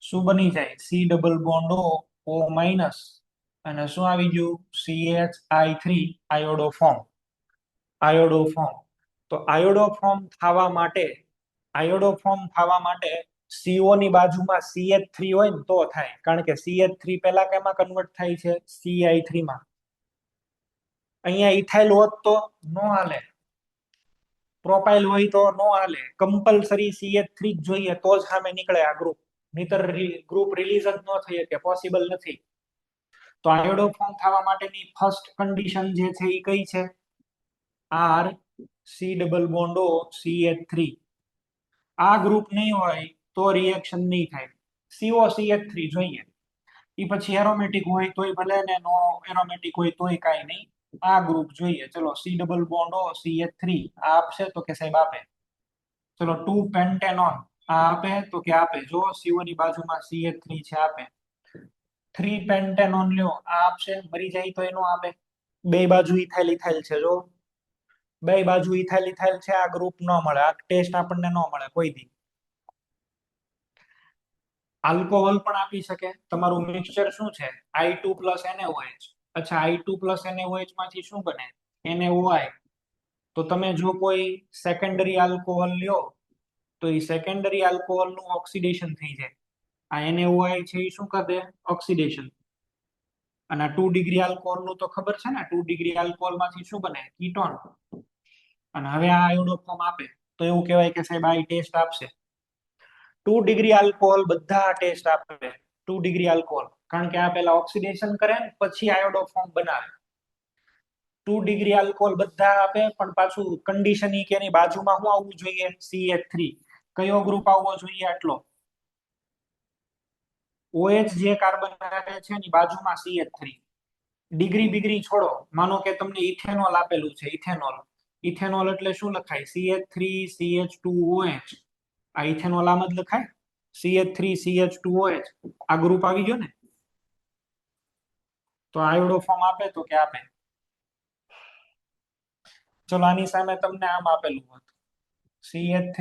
શું બની જાય? C ડબલ બોન્ડ O-, અને શું આવી ગયું? CH3 આયોડોફોર્મ. આયોડોફોર્મ. તો આયોડોફોર્મ થવા માટે CO ની બાજુમાં CH3 હોય ને તો થાય, કારણ કે CH3 પહેલા કેમાં કન્વર્ટ થાય છે? Ci3 માં. અહીંયા ઇથાઇલ હોત તો નો હાલે, પ્રોપાઇલ હોય તો નો હાલે, કમ્પલસરી CH3 જ જોઈએ તો જ સામે નીકળે આ ગ્રુપ, નહીતર ગ્રુપ રિલીઝ જ ન થઈ શકે, પોસિબલ નથી. તો આયોડોફોર્મ થવા માટેની ફર્સ્ટ કન્ડિશન જે છે એ કઈ છે? R C double bond O CH3. આ ગ્રુપ નહીં હોય તો રિએક્શન નહીં થાય, COCH3 જોઈએ. એ પછી એરોમેટિક હોય તોય ભલે ને, નો એરોમેટિક હોય તોય કાંઈ નહીં, આ ગ્રુપ જોઈએ. ચલો C double bond O CH3 આ આપશે તો કે સાહેબ આપે. ચલો 2 પેન્ટેનોન આ આપે તો કે આપે, જો CO ની બાજુમાં CH3 છે આપે. 3 પેન્ટેનોન લ્યો આ આપશે, મરી જાય તો એનો આપે. બે બાજુ ઇથાઇલ ઇથાઇલ છે, જો બે બાજુ ઇથાઇલ ઇથાઇલ છે, આ ગ્રુપ ન મળે, આ ટેસ્ટ આપણને ન મળે કોઈ દી. આલ્કોહોલ પણ આપી શકે. તમારું મિક્સચર શું છે? I2 NaOH. અચ્છા, I2 NaOH માંથી શું બને? NaOI. તો તમે જો કોઈ સેકન્ડરી આલ્કોહોલ લ્યો તો એ સેકન્ડરી આલ્કોહોલ નું ઓક્સિડેશન થઈ જાય. આ NaOI છે એ શું કરે? ઓક્સિડેશન. અને 2 ડિગ્રી આલ્કોહોલ નું તો ખબર છે ને, 2 ડિગ્રી આલ્કોહોલ માંથી શું બને? કીટોન. અને હવે આ આયોડોફોર્મ આપે તો એવું કહેવાય કે સાહેબ આ ટેસ્ટ આપશે. 2 ડિગ્રી આલ્કોહોલ બધા ટેસ્ટ આપે, 2 ડિગ્રી આલ્કોહોલ, કારણ કે આ પહેલા ઓક્સિડેશન કરે ને પછી આયોડોફોર્મ બનાવે. 2 ડિગ્રી આલ્કોહોલ બધા આપે, પણ પાછું કન્ડિશન ઈ કે એની બાજુમાં શું આવવું જોઈએ? CH3. કયો ગ્રુપ આવવો જોઈએ? આટલો. OH જે કાર્બન આવે છે એની બાજુમાં CH3. ડિગ્રી બિગ્રી છોડો, માનો કે તમને ઇથેનોલ આપેલું છે, ઇથેનોલ. ઇથેનોલ એટલે શું લખાય? CH3CH2OH. આ ઇથેનોલ આમ જ લખાય, CH3CH2OH. આ ગ્રુપ આવી ગયો ને. તો આયોડોફોર્મ આપે તો કે આપે. ચલો આની સામે તમને આમ આપેલું હતું, CH3.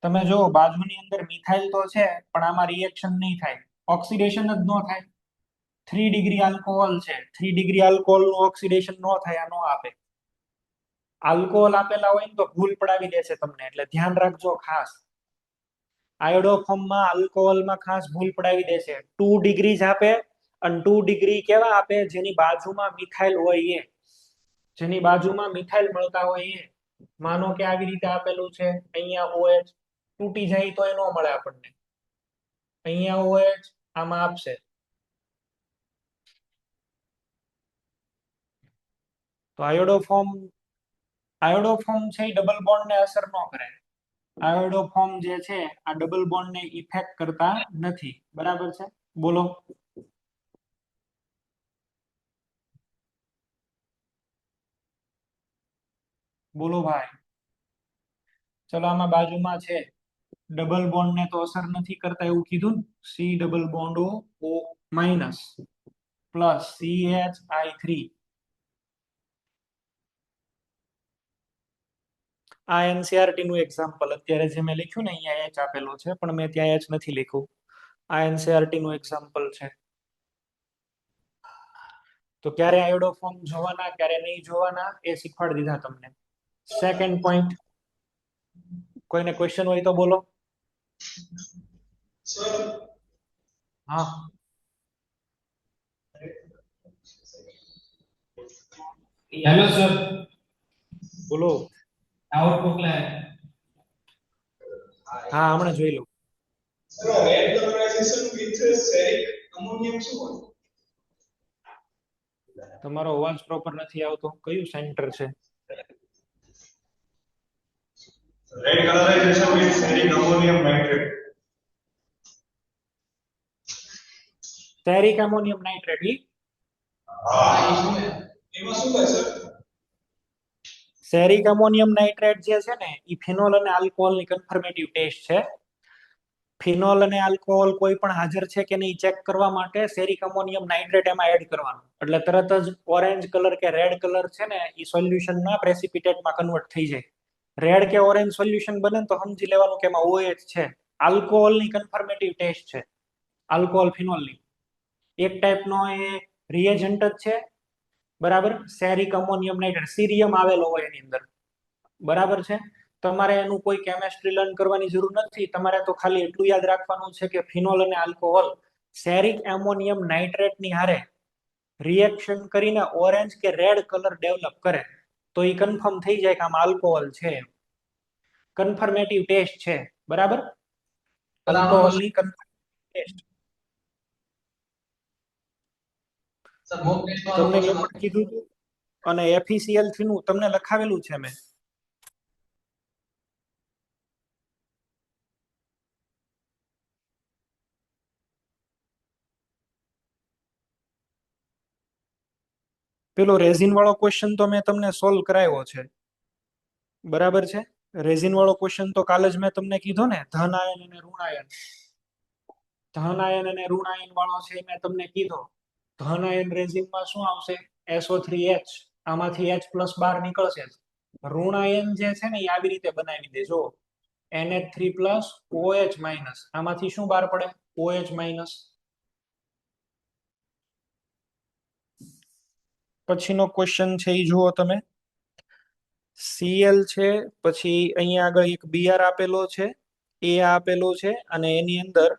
તમે જો બાજુની અંદર મિથાઇલ તો છે પણ આમાં રિએક્શન નહીં થાય, ઓક્સિડેશન જ ન થાય. 3 ડિગ્રી આલ્કોહોલ છે, 3 ડિગ્રી આલ્કોહોલ નું ઓક્સિડેશન ન થાય, આ નો આપે. આલ્કોહોલ આપેલા હોય ને તો ભૂલ પડાવી દેશે તમને, એટલે ધ્યાન રાખજો ખાસ. આયોડોફોર્મમાં આલ્કોહોલમાં ખાસ ભૂલ પડાવી દેશે. 2 ડિગ્રી જ આપે, અને 2 ડિગ્રી કેવા આપે? જેની બાજુમાં મિથાઇલ હોય એ, જેની બાજુમાં મિથાઇલ મળતા હોય એ. માનો કે આવી રીતે આપેલું છે, અહીંયા OH તૂટી જાય તો એ ન મળે આપણને, અહીંયા OH આમાં આપશે. તો આયોડોફોર્મ છે એ ડબલ બોન્ડ ને અસર ન કરે. આયોડોફોર્મ જે છે આ ડબલ બોન્ડ ને ઇફેક્ટ કરતા નથી, બરાબર છે? બોલો. બોલો ભાઈ. ચલો આમાં બાજુમાં છે, ડબલ બોન્ડ ને તો અસર નથી કરતા એવું કીધું ને. C double bond O minus plus CH3. આ એનસીઆરટી નું એક્ઝામ્પલ અત્યારે જે મેં લખ્યું ને, અહીંયા H આપેલો છે પણ મેં ત્યાં H નથી લખ્યું. આ એનસીઆરટી નું એક્ઝામ્પલ છે. તો ક્યારે આયોડોફોર્મ જોવાના, ક્યારે નહીં જોવાના એ શીખવાડી દીધા તમને. સેકન્ડ પોઈન્ટ, કોઈને ક્વેશ્ચન હોય તો બોલો. હા हेलो सर બોલો. आउट मोकलाय હા હમણાં જોઈ લઉં. Sir, red colorization with steric ammonium શું હોય? તમારો અવાજ પ્રોપર નથી આવતો. કયું સેન્ટર છે? Red colorization with steric ammonium nitrate. Steric ammonium nitrate. એમાં શું થાય સર? સેરિક એમોનિયમ નાઇટ્રેટ જે છે ને એ ફિનોલ અને આલ્કોહોલની કન્ફર્મેટિવ ટેસ્ટ છે. ફિનોલ અને આલ્કોહોલ કોઈ પણ હાજર છે કે નહીં ચેક કરવા માટે સેરિક એમોનિયમ નાઇટ્રેટ એમાં એડ કરવાનું, એટલે તરત જ ઓરેન્જ કલર કે રેડ કલર છે ને એ સોલ્યુશનમાં પ્રેસિપિટેટમાં કન્વર્ટ થઈ જાય. રેડ કે ઓરેન્જ સોલ્યુશન બને તો સમજી લેવાનું કે એમાં OH છે. આલ્કોહોલની કન્ફર્મેટિવ ટેસ્ટ છે, આલ્કોહોલ ફિનોલની. એક ટાઈપનો એ રિએજન્ટ જ છે, બરાબર. સેરિક અમોનિયમ નાઇટ્રેટ સીરિયમ આવેલો હોય એની અંદર, બરાબર છે. તમારે એનું કોઈ કેમેસ્ટ્રી લર્ન કરવાની જરૂર નથી. તમારે તો ખાલી એટલું યાદ રાખવાનું છે કે ફિનોલ અને આલ્કોહોલ સેરિક એમોનિયમ નાઇટ્રેટની હારે રિએક્શન કરીને ઓરેન્જ કે રેડ કલર ડેવલપ કરે તો એ કન્ફર્મ થઈ જાય કે આમાં આલ્કોહોલ છે. કન્ફર્મેટિવ ટેસ્ટ છે, બરાબર. આલ્કોહોલની કન્ફર્મેટિવ ટેસ્ટ તમને એ પણ કીધું હતું. અને FeCl3 નું તમને લખાવેલું છે મેં. પેલો રેઝિન વાળો ક્વેશ્ચન તો મેં તમને સોલ્વ કરાવ્યો છે, બરાબર છે. રેઝિન વાળો ક્વેશ્ચન તો કાલે જ મેં તમને કીધો ને, ધન આયન અને ઋણ આયન. ધન આયન અને ઋણ આયન વાળો છે મેં તમને કીધો. ધન આયન રેઝિનમાં શું આવશે? SO3H. આમાંથી H+ બહાર નીકળશે. ઋણ આયન જે છે ને એ આવી રીતે બનાવી દેજો, NH3+ OH-. આમાંથી શું બહાર પડે? OH-. પછીનો ક્વેશ્ચન છે એ જુઓ તમે. Cl છે, પછી અહીંયા આગળ એક Br આપેલો છે, A આપેલો છે, અને એની અંદર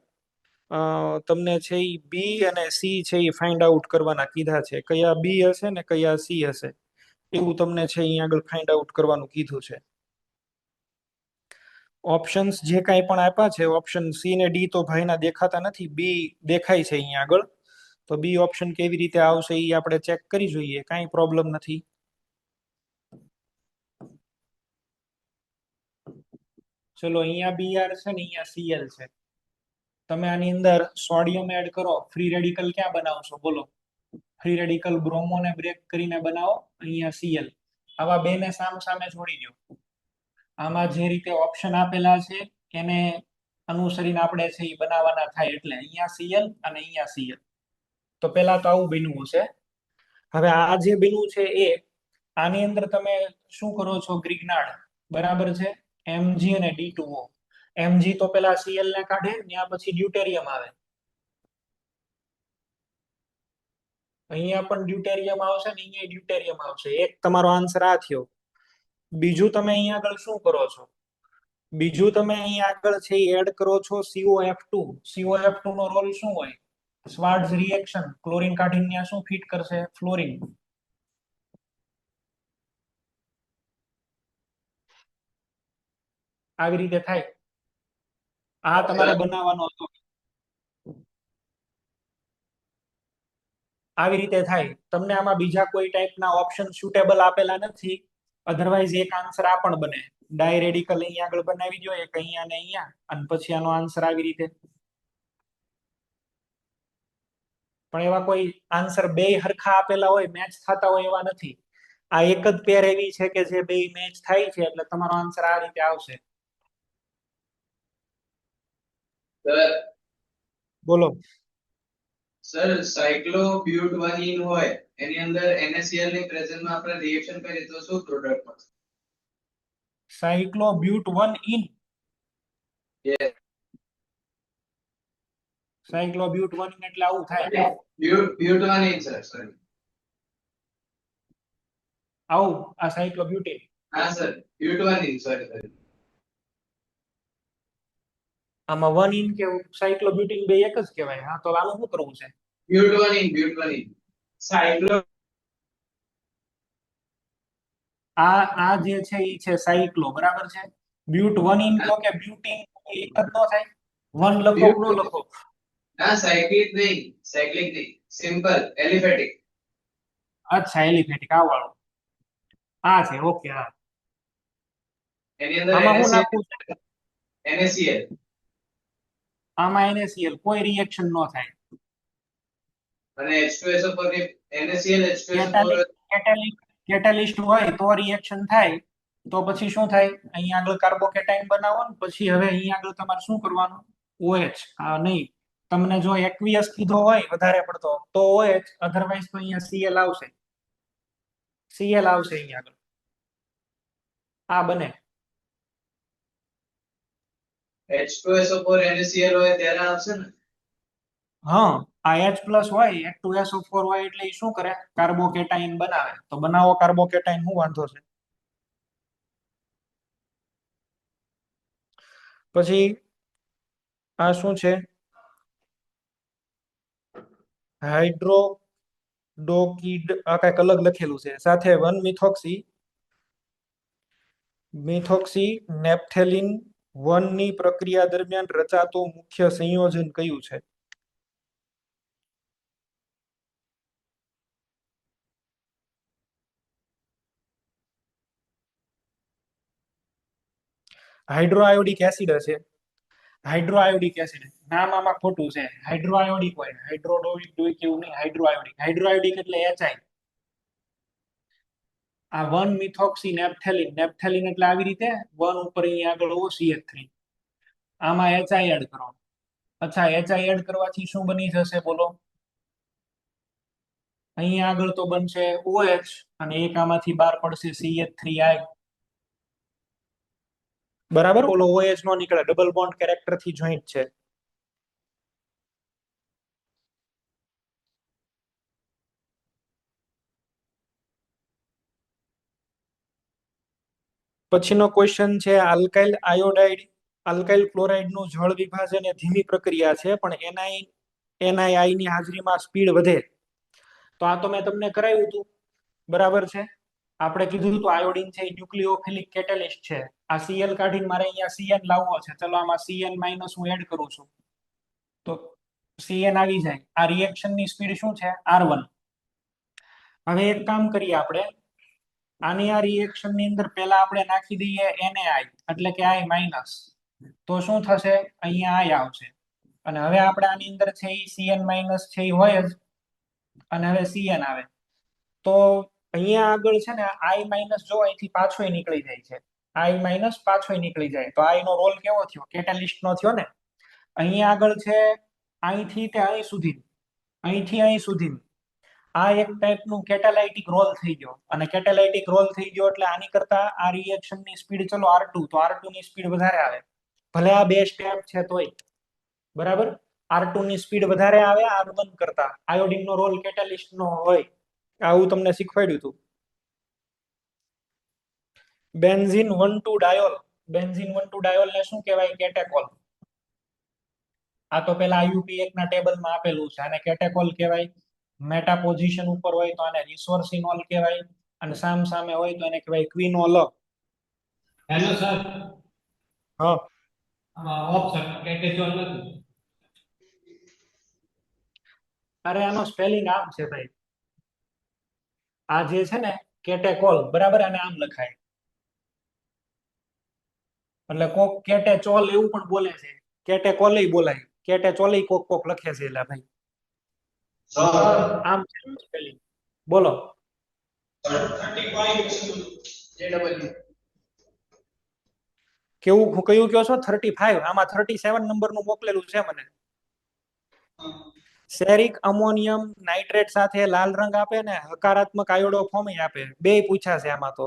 તમને છે એ બી અને સી છે એ ફાઇન્ડ આઉટ કરવાના કીધા છે. કયા બી હશે ને કયા સી હશે એવું તમને છે અહીંયા આગળ ફાઇન્ડ આઉટ કરવાનું કીધું છે. ઓપ્શન્સ જે કાંઈ પણ આપ્યા છે, ઓપ્શન સી ને ડી તો ભાઈના દેખાતા નથી, બી દેખાય છે અહીંયા આગળ. તો બી ઓપ્શન કેવી રીતે આવશે એ આપણે ચેક કરી જોઈએ, કાંઈ પ્રોબ્લેમ નથી. ચલો અહીંયા Br છે ને અહીંયા Cl છે. તમે આની અંદર સોડિયમ એડ કરો, ફ્રી રેડિકલ ક્યાં બનાવશો બોલો? ફ્રી રેડિકલ બ્રોમોને બ્રેક કરીને બનાવો, અહીંયા Cl. આવા બેને સામ સામે જોડી દો. આમાં જે રીતે ઓપ્શન આપેલા છે એને અનુસરીને આપણે છે એ બનાવવાના થાય, એટલે અહીંયા Cl અને અહીંયા Cl. તો પેલા તો આવું બન્યું છે. હવે આ જે બન્યું છે એ આની અંદર તમે શું કરો છો? ગ્રિગ્નાર્ડ, બરાબર છે. Mg અને D2O. Mg તો પેલા Cl ને કાઢે, ત્યાં પછી ડ્યુટેરિયમ આવે. અહીંયા પણ ડ્યુટેરિયમ આવશે ને અહીંયા ડ્યુટેરિયમ આવશે. એક તમારો આન્સર આ થયો. બીજું તમે અહીંયા આગળ શું કરો છો? બીજું તમે અહીંયા આગળ છે એડ કરો છો COF2. COF2 નો રોલ શું હોય? સ્વાર્ટ્ઝ રિએક્શન, ક્લોરીન કાઢીને ત્યાં શું ફિટ કરશે? ફ્લોરિન. આવી રીતે થાય. આ તમારે બનાવવાનો હતો. આવી રીતે થાય. તમને આમાં બીજા કોઈ ટાઈપના ઓપ્શન સુટેબલ આપેલા નથી. અધરવાઇઝ એક આન્સર આ પણ બને. ડાય રેડિકલ અહીંયા આગળ બનાવી દો, એક અહીંયા ને અહીંયા, અને પછી આનો આન્સર આવી રીતે. પણ એવા કોઈ આન્સર બે હરખા આપેલા હોય, મેચ થતા હોય એવા નથી. આ એક જ પેર એવી છે કે જે બે મેચ થાય છે, એટલે તમારો આન્સર આ રીતે આવશે. બોલો. સર સાયક્લોબ્યુટવાનીન હોય એની અંદર NaCl ની પ્રેઝન્સમાં આપણે રિએક્શન કરીએ તો શું પ્રોડક્ટ મળશે? સાયક્લોબ્યુટ-1-ઇન. યસ. સાયક્લોબ્યુટ-1 એટલે આવું થાય. બ્યુટવાનીન સર, સોરી. આવું આ સાયક્લોબ્યુટેન. હા સર, બ્યુટવાનીન, સોરી. આમાં વન ઇન કે સાયક્લોબ્યુટીન બે એક જ કહેવાય. હા, તો આનું શું કરવું છે? ब्यूटवनीन साइक्लो આ જે છે એ છે સાયક્લો, બરાબર છે. બ્યુટ વન ઇન કહો કે બ્યુટીન એક જ ન થાય? વન લખો કે ન લખો? ना साइक्लिक नहीं सिंपल एलिफेटिक અચ્છા, એલિફેટિક આ વાળું. આ છે, ઓકે. હા, એની અંદર આમાં શું નાખવું છે? NaCl આમાં NaCl કોઈ રિએક્શન ન થાય. અને H2SO4 ની NaCl H2SO4 કેટાલિસ્ટ હોય તો રિએક્શન થાય. તો પછી શું થાય? અહીંયા આગળ કાર્બોકેટાઇન બનાવો ને પછી હવે અહીંયા આગળ તમારે શું કરવાનું? OH. આ નહીં, તમને જો એક્વિયસ કીધો હોય વધારે પડતો તો OH, અધરવાઇઝ તો અહીંયા Cl આવશે. Cl આવશે અહીંયા આગળ. આ બને. H2SO4 NaCl હોય ત્યારે આવશે ને. હા, આ H+ હોય, H2SO4 હોય એટલે ઈ શું કરે? કાર્બોકેટાઇન બનાવે. તો બનાવો કાર્બોકેટાઇન, શું વાંધો છે? પછી આ શું છે? હાઇડ્રોડોકિડ, આ કઈક અલગ લખેલું છે. સાથે 1-મિથોક્સી નેપ્થેલિન 1 ની પ્રક્રિયા દરમિયાન રચાતો મુખ્ય સંયોજન કયું છે? હાઇડ્રોઆયોડિક એસિડ હશે. હાઇડ્રોઆયોડિક એસિડ નામ આમાં ખોટું છે. હાઇડ્રોઆયોડિક હોય, હાઇડ્રોડોઇક કેવું નહીં. હાઇડ્રોઆયોડિક, હાઇડ્રોઆયોડિક એટલે HI. આ 1-મિથોક્સી નેપ્થેલિન, નેપ્થેલિન એટલે આવી રીતે 1 ઉપર અહીંયા આગળ OCH3, આમાં HI એડ કરો. અચ્છા, HI એડ કરવાથી શું બની જશે બોલો? અહીંયા આગળ તો બનશે OH અને એક આમાંથી બહાર પડશે CH3I. બરાબર, ઓલો OH નો નીકળે, ડબલ બોન્ડ કેરેક્ટર થી જોઈન્ટ છે. પછીનો ક્વેશ્ચન છે આલ્કાઇલ આયોડાઇડ, આલ્કાઇલ ક્લોરાઇડ નું જળ વિભાજન એ ધીમી પ્રક્રિયા છે પણ NiI ની હાજરીમાં સ્પીડ વધે. તો આ તો મેં તમને કરાવ્યું હતું, બરાબર છે. આપણે કીધું હતું આયોડિન છે ન્યુક્લિયોફિલિક કેટેલિસ્ટ છે. આ Cl કાઢીને મારે અહીંયા Cn લાવવો છે. ચલો આમાં Cn- હું એડ કરું છું તો Cn આવી જાય. આ રિએક્શન ની સ્પીડ શું છે? R1. હવે એક કામ કરીએ આપણે, આની આ રિએક્શન ની અંદર પહેલા આપણે નાખી દઈએ NaI એટલે કે I-, તો શું થશે? અહીંયા I આવશે. અને હવે આપણે આની અંદર છે એ Cn- છે એ હોય જ, અને હવે Cn આવે તો અહીંયા આગળ છે ને I- જો અહીંથી પાછો નીકળી જાય છે. I- પાછો નીકળી જાય તો I નો રોલ કેવો થયો? કેટાલિસ્ટ નો થયો ને. અહીંયા આગળ છે અહીંથી તે અહીં સુધી, અહીંથી અહીં સુધી આ એક ટાઈપનું કેટાલાઇટિક રોલ થઈ ગયો. અને કેટાલાઇટિક રોલ થઈ ગયો એટલે આની કરતા આ રિએક્શન ની સ્પીડ ચલો R2, તો R2 ની સ્પીડ વધારે આવે. ભલે આ બે સ્ટેપ છે તોય, બરાબર. R2 ની સ્પીડ વધારે આવે R1 કરતા. આયોડિન નો રોલ કેટાલિસ્ટ નો હોય. આવું તમને શીખવાડ્યું હતું. બેન્ઝીન 1,2-ડાયોલ, બેન્ઝીન 1,2-ડાયોલ ને શું કહેવાય? કેટેકોલ. આ તો પેલા IUP1 ના ટેબલમાં આપેલું છે. આને કેટેકોલ કહેવાય. મેટા પોઝિશન ઉપર હોય તો આને રિસોર્સિનોલ કહેવાય, અને સામ સામે હોય તો એને કહેવાય ક્વિનોલ. હેલો સર, હા, આમાં ઓપ્શન કેટેચોલ નથી. અરે આનો સ્પેલિંગ આમ છે ભાઈ. આ જે છે ને કેટેકોલ, બરાબર, અને આમ લખાય. એટલે કોક કેટેચોલ એવું પણ બોલે છે, કેટેકોલય બોલાય, કેટેચોલય કોક કોક લખે છે. એટલે ભાઈ આમ છે સ્પેલિંગ. બોલો. 35 JW કેવું કયું કયો છો? 35? આમાં 37 નંબરનું મોકલેલું છે મને. સેરિક અમોનિયમ નાઇટ્રેટ સાથે લાલ રંગ આપે ને હકારાત્મક આયોડો ફોર્મ આપે. બે પૂછ્યા છે આમાં તો.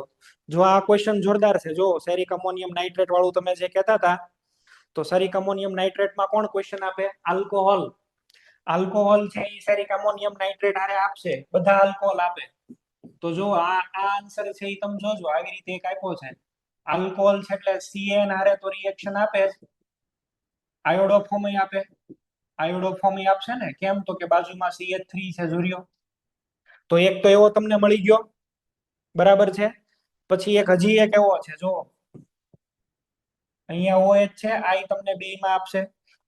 જો આ ક્વેશ્ચન જોરદાર છે. જો સેરિક અમોનિયમ નાઇટ્રેટ વાળું તમે જે કહેતા હતા, તો સેરિક અમોનિયમ નાઇટ્રેટમાં કોણ ક્વેશ્ચન આપે? આલ્કોહોલ. આલ્કોહોલ છે એ સેરિક અમોનિયમ નાઇટ્રેટ હારે આપશે. બધા આલ્કોહોલ આપે. તો જો આ આન્સર છે એ તમે જોજો, આવી રીતે એક આપ્યો છે. આલ્કોહોલ છે એટલે Cn હારે તો રિએક્શન આપે જ, આયોડો ફોર્મ આપે, આયોડો ફોર્મ આપશે ને, કેમ તો કે બાજુમાં CH3 છે જોર્યો, તો એક તો એવો તમને મળી ગયો, બરાબર છે. પછી એક હજી એક એવો છે, જો અહીંયા OH છે, આ તમને બે માં આપશે,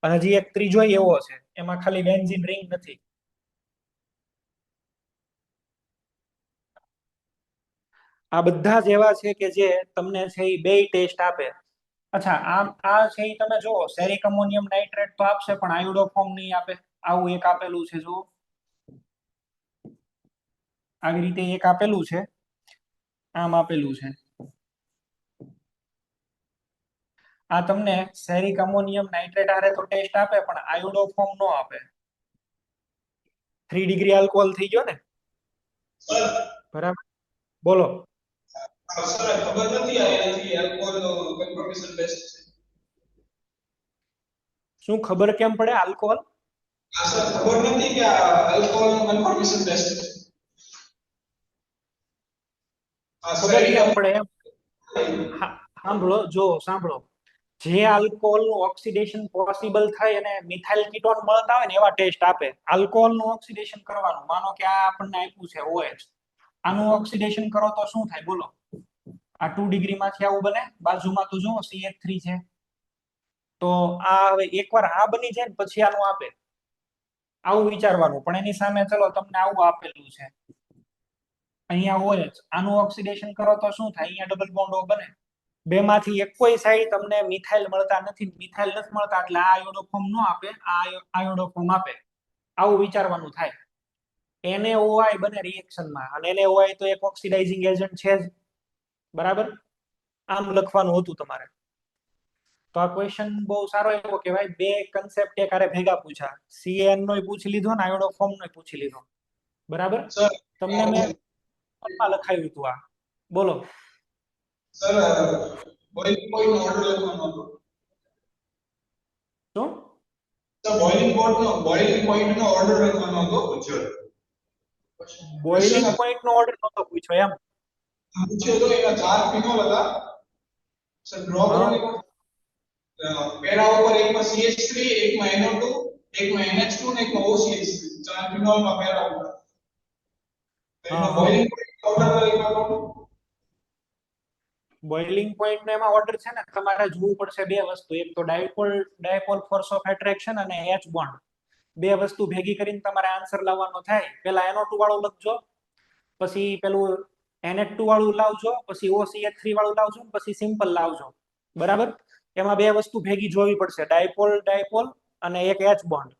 અને હજી એક ત્રીજો એવો છે, એમાં ખાલી બેન્ઝીન રિંગ નથી. આ બધા જ એવા છે કે જે તમને છે એ બે ટેસ્ટ આપે. અચ્છા, આ છે એ તમે જુઓ, સેરિક અમોનિયમ નાઇટ્રેટ તો આપશે પણ આયોડો ફોર્મ નહીં આપે. આવું એક આપેલું છે, જુઓ આવી રીતે એક આપેલું છે, આમ આપેલું છે. આ તમને સેરિક અમોનિયમ નાઇટ્રેટ આરે તો ટેસ્ટ આપે પણ આયોડો ફોર્મ નો આપે. 3 ડિગ્રી આલ્કોહોલ થઈ ગયો ને, સર બરાબર. બોલો. સર ખબર નથી આ એનાથી આલ્કોહોલ કન્ફર્મેશન બેસ્ટ છે. શું ખબર કેમ પડે આલ્કોહોલ? આ સર ખબર નથી કે આ આલ્કોહોલ કન્ફર્મેશન બેસ્ટ છે. આ ખબર સેરિક કેમ પડે એમ? સાંભળો, જો સાંભળો, જે આલ્કોહોલ નું ઓક્સિડેશન પોસિબલ થાય અને મિથાઇલ કીટોન મળતા હોય ને એવા ટેસ્ટ આપે. આલ્કોહોલ નું ઓક્સિડેશન કરવાનું, માનો કે આ આપણને આપ્યું છે OH, આનું ઓક્સિડેશન કરો તો શું થાય બોલો? આ 2 ડિગ્રી માંથી આવું બને, બાજુમાં તો જુઓ CH3 છે, તો આ હવે એકવાર આ બની જાય ને પછી આનું આપે, આવું વિચારવાનું. પણ એની સામે ચલો તમને આવું આપેલું છે, અહીંયા OH, આનું ઓક્સિડેશન કરો તો શું થાય? અહીંયા ડબલ બોન્ડ બને. બે માંથી એક કોઈ સાઈડ તમને મિથાઇલ મળતા નથી, મિથાઇલ નથી મળતા એટલે આ આયોડો ફોર્મ નો આપે, આ આયોડો ફોર્મ આપે. આવું વિચારવાનું થાય. NaOI બને રિએક્શનમાં, અને NaOI તો એક ઓક્સિડાઇઝિંગ એજન્ટ છે જ, બરાબર. આમ લખવાનું હતું તમારે. તો આ ક્વેશ્ચન બહુ સારો એવો કહેવાય, બે કન્સેપ્ટ એક હારે ભેગા પૂછા, CN નોય પૂછી લીધો ને આયોડો ફોર્મ નોય પૂછી લીધો, બરાબર. સર તમને મેં લખાયું હતું આ, બોલો. સર બોઇલિંગ પોઈન્ટ નો ઓર્ડર લખવાનો હતો. શું? સર બોઇલિંગ પોઈન્ટ નો ઓર્ડર લખવાનો હતો. બોઇલિંગ પોઈન્ટ નો ઓર્ડર નતો પૂછ્યો એમ? પૂછ્યો તો એના 4 ફિનોલ હતા. સર ડ્રો કરો ને પેરા ઉપર એકમાં CH3, એકમાં NO2, એકમાં NH2 ને એકમાં OCH3, 4 ફિનોલ માં પેરા ઉપર. એનો બોઇલિંગ પોઈન્ટ ઓર્ડર લખવાનો. બોઇલિંગ પોઈન્ટ નો એમાં ઓર્ડર છે ને, તમારે જોવું પડશે બે વસ્તુ, એક તો ડાયપોલ ફોર્સ ઓફ એટ્રેક્શન અને H બોન્ડ. બે વસ્તુ ભેગી કરીને તમારે આન્સર લાવવાનો થાય. પેલા NO2 વાળું લખજો, પછી પેલું NH2 વાળું લાવજો, પછી OCH3 વાળું લાવજો, પછી સિમ્પલ લાવજો, બરાબર. એમાં બે વસ્તુ ભેગી જોવી પડશે, ડાયપોલ અને એક H બોન્ડ.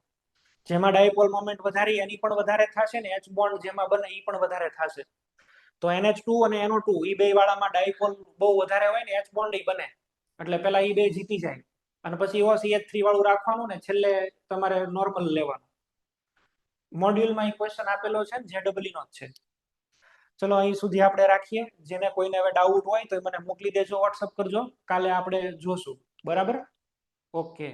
જેમાં ડાયપોલ મોમેન્ટ વધારે એની પણ વધારે થશે ને H બોન્ડ જેમાં બને એ પણ વધારે થશે. તો NH2 અને NO2 એ બે વાળામાં ડાયપોલ બહુ વધારે હોય ને H બોન્ડ બને, એટલે પેલા એ બે જીતી જાય, અને પછી OCH3 વાળું રાખવાનું ને છેલ્લે તમારે નોર્મલ લેવાનું. મોડ્યુલમાં એ ક્વેશ્ચન આપેલો છે ને, JEE નો જ છે. ચલો અહીં સુધી આપણે રાખીએ. જેને કોઈને હવે ડાઉટ હોય તો મને મોકલી દેજો, WhatsApp કરજો, કાલે આપણે જોશું, બરાબર. ઓકે.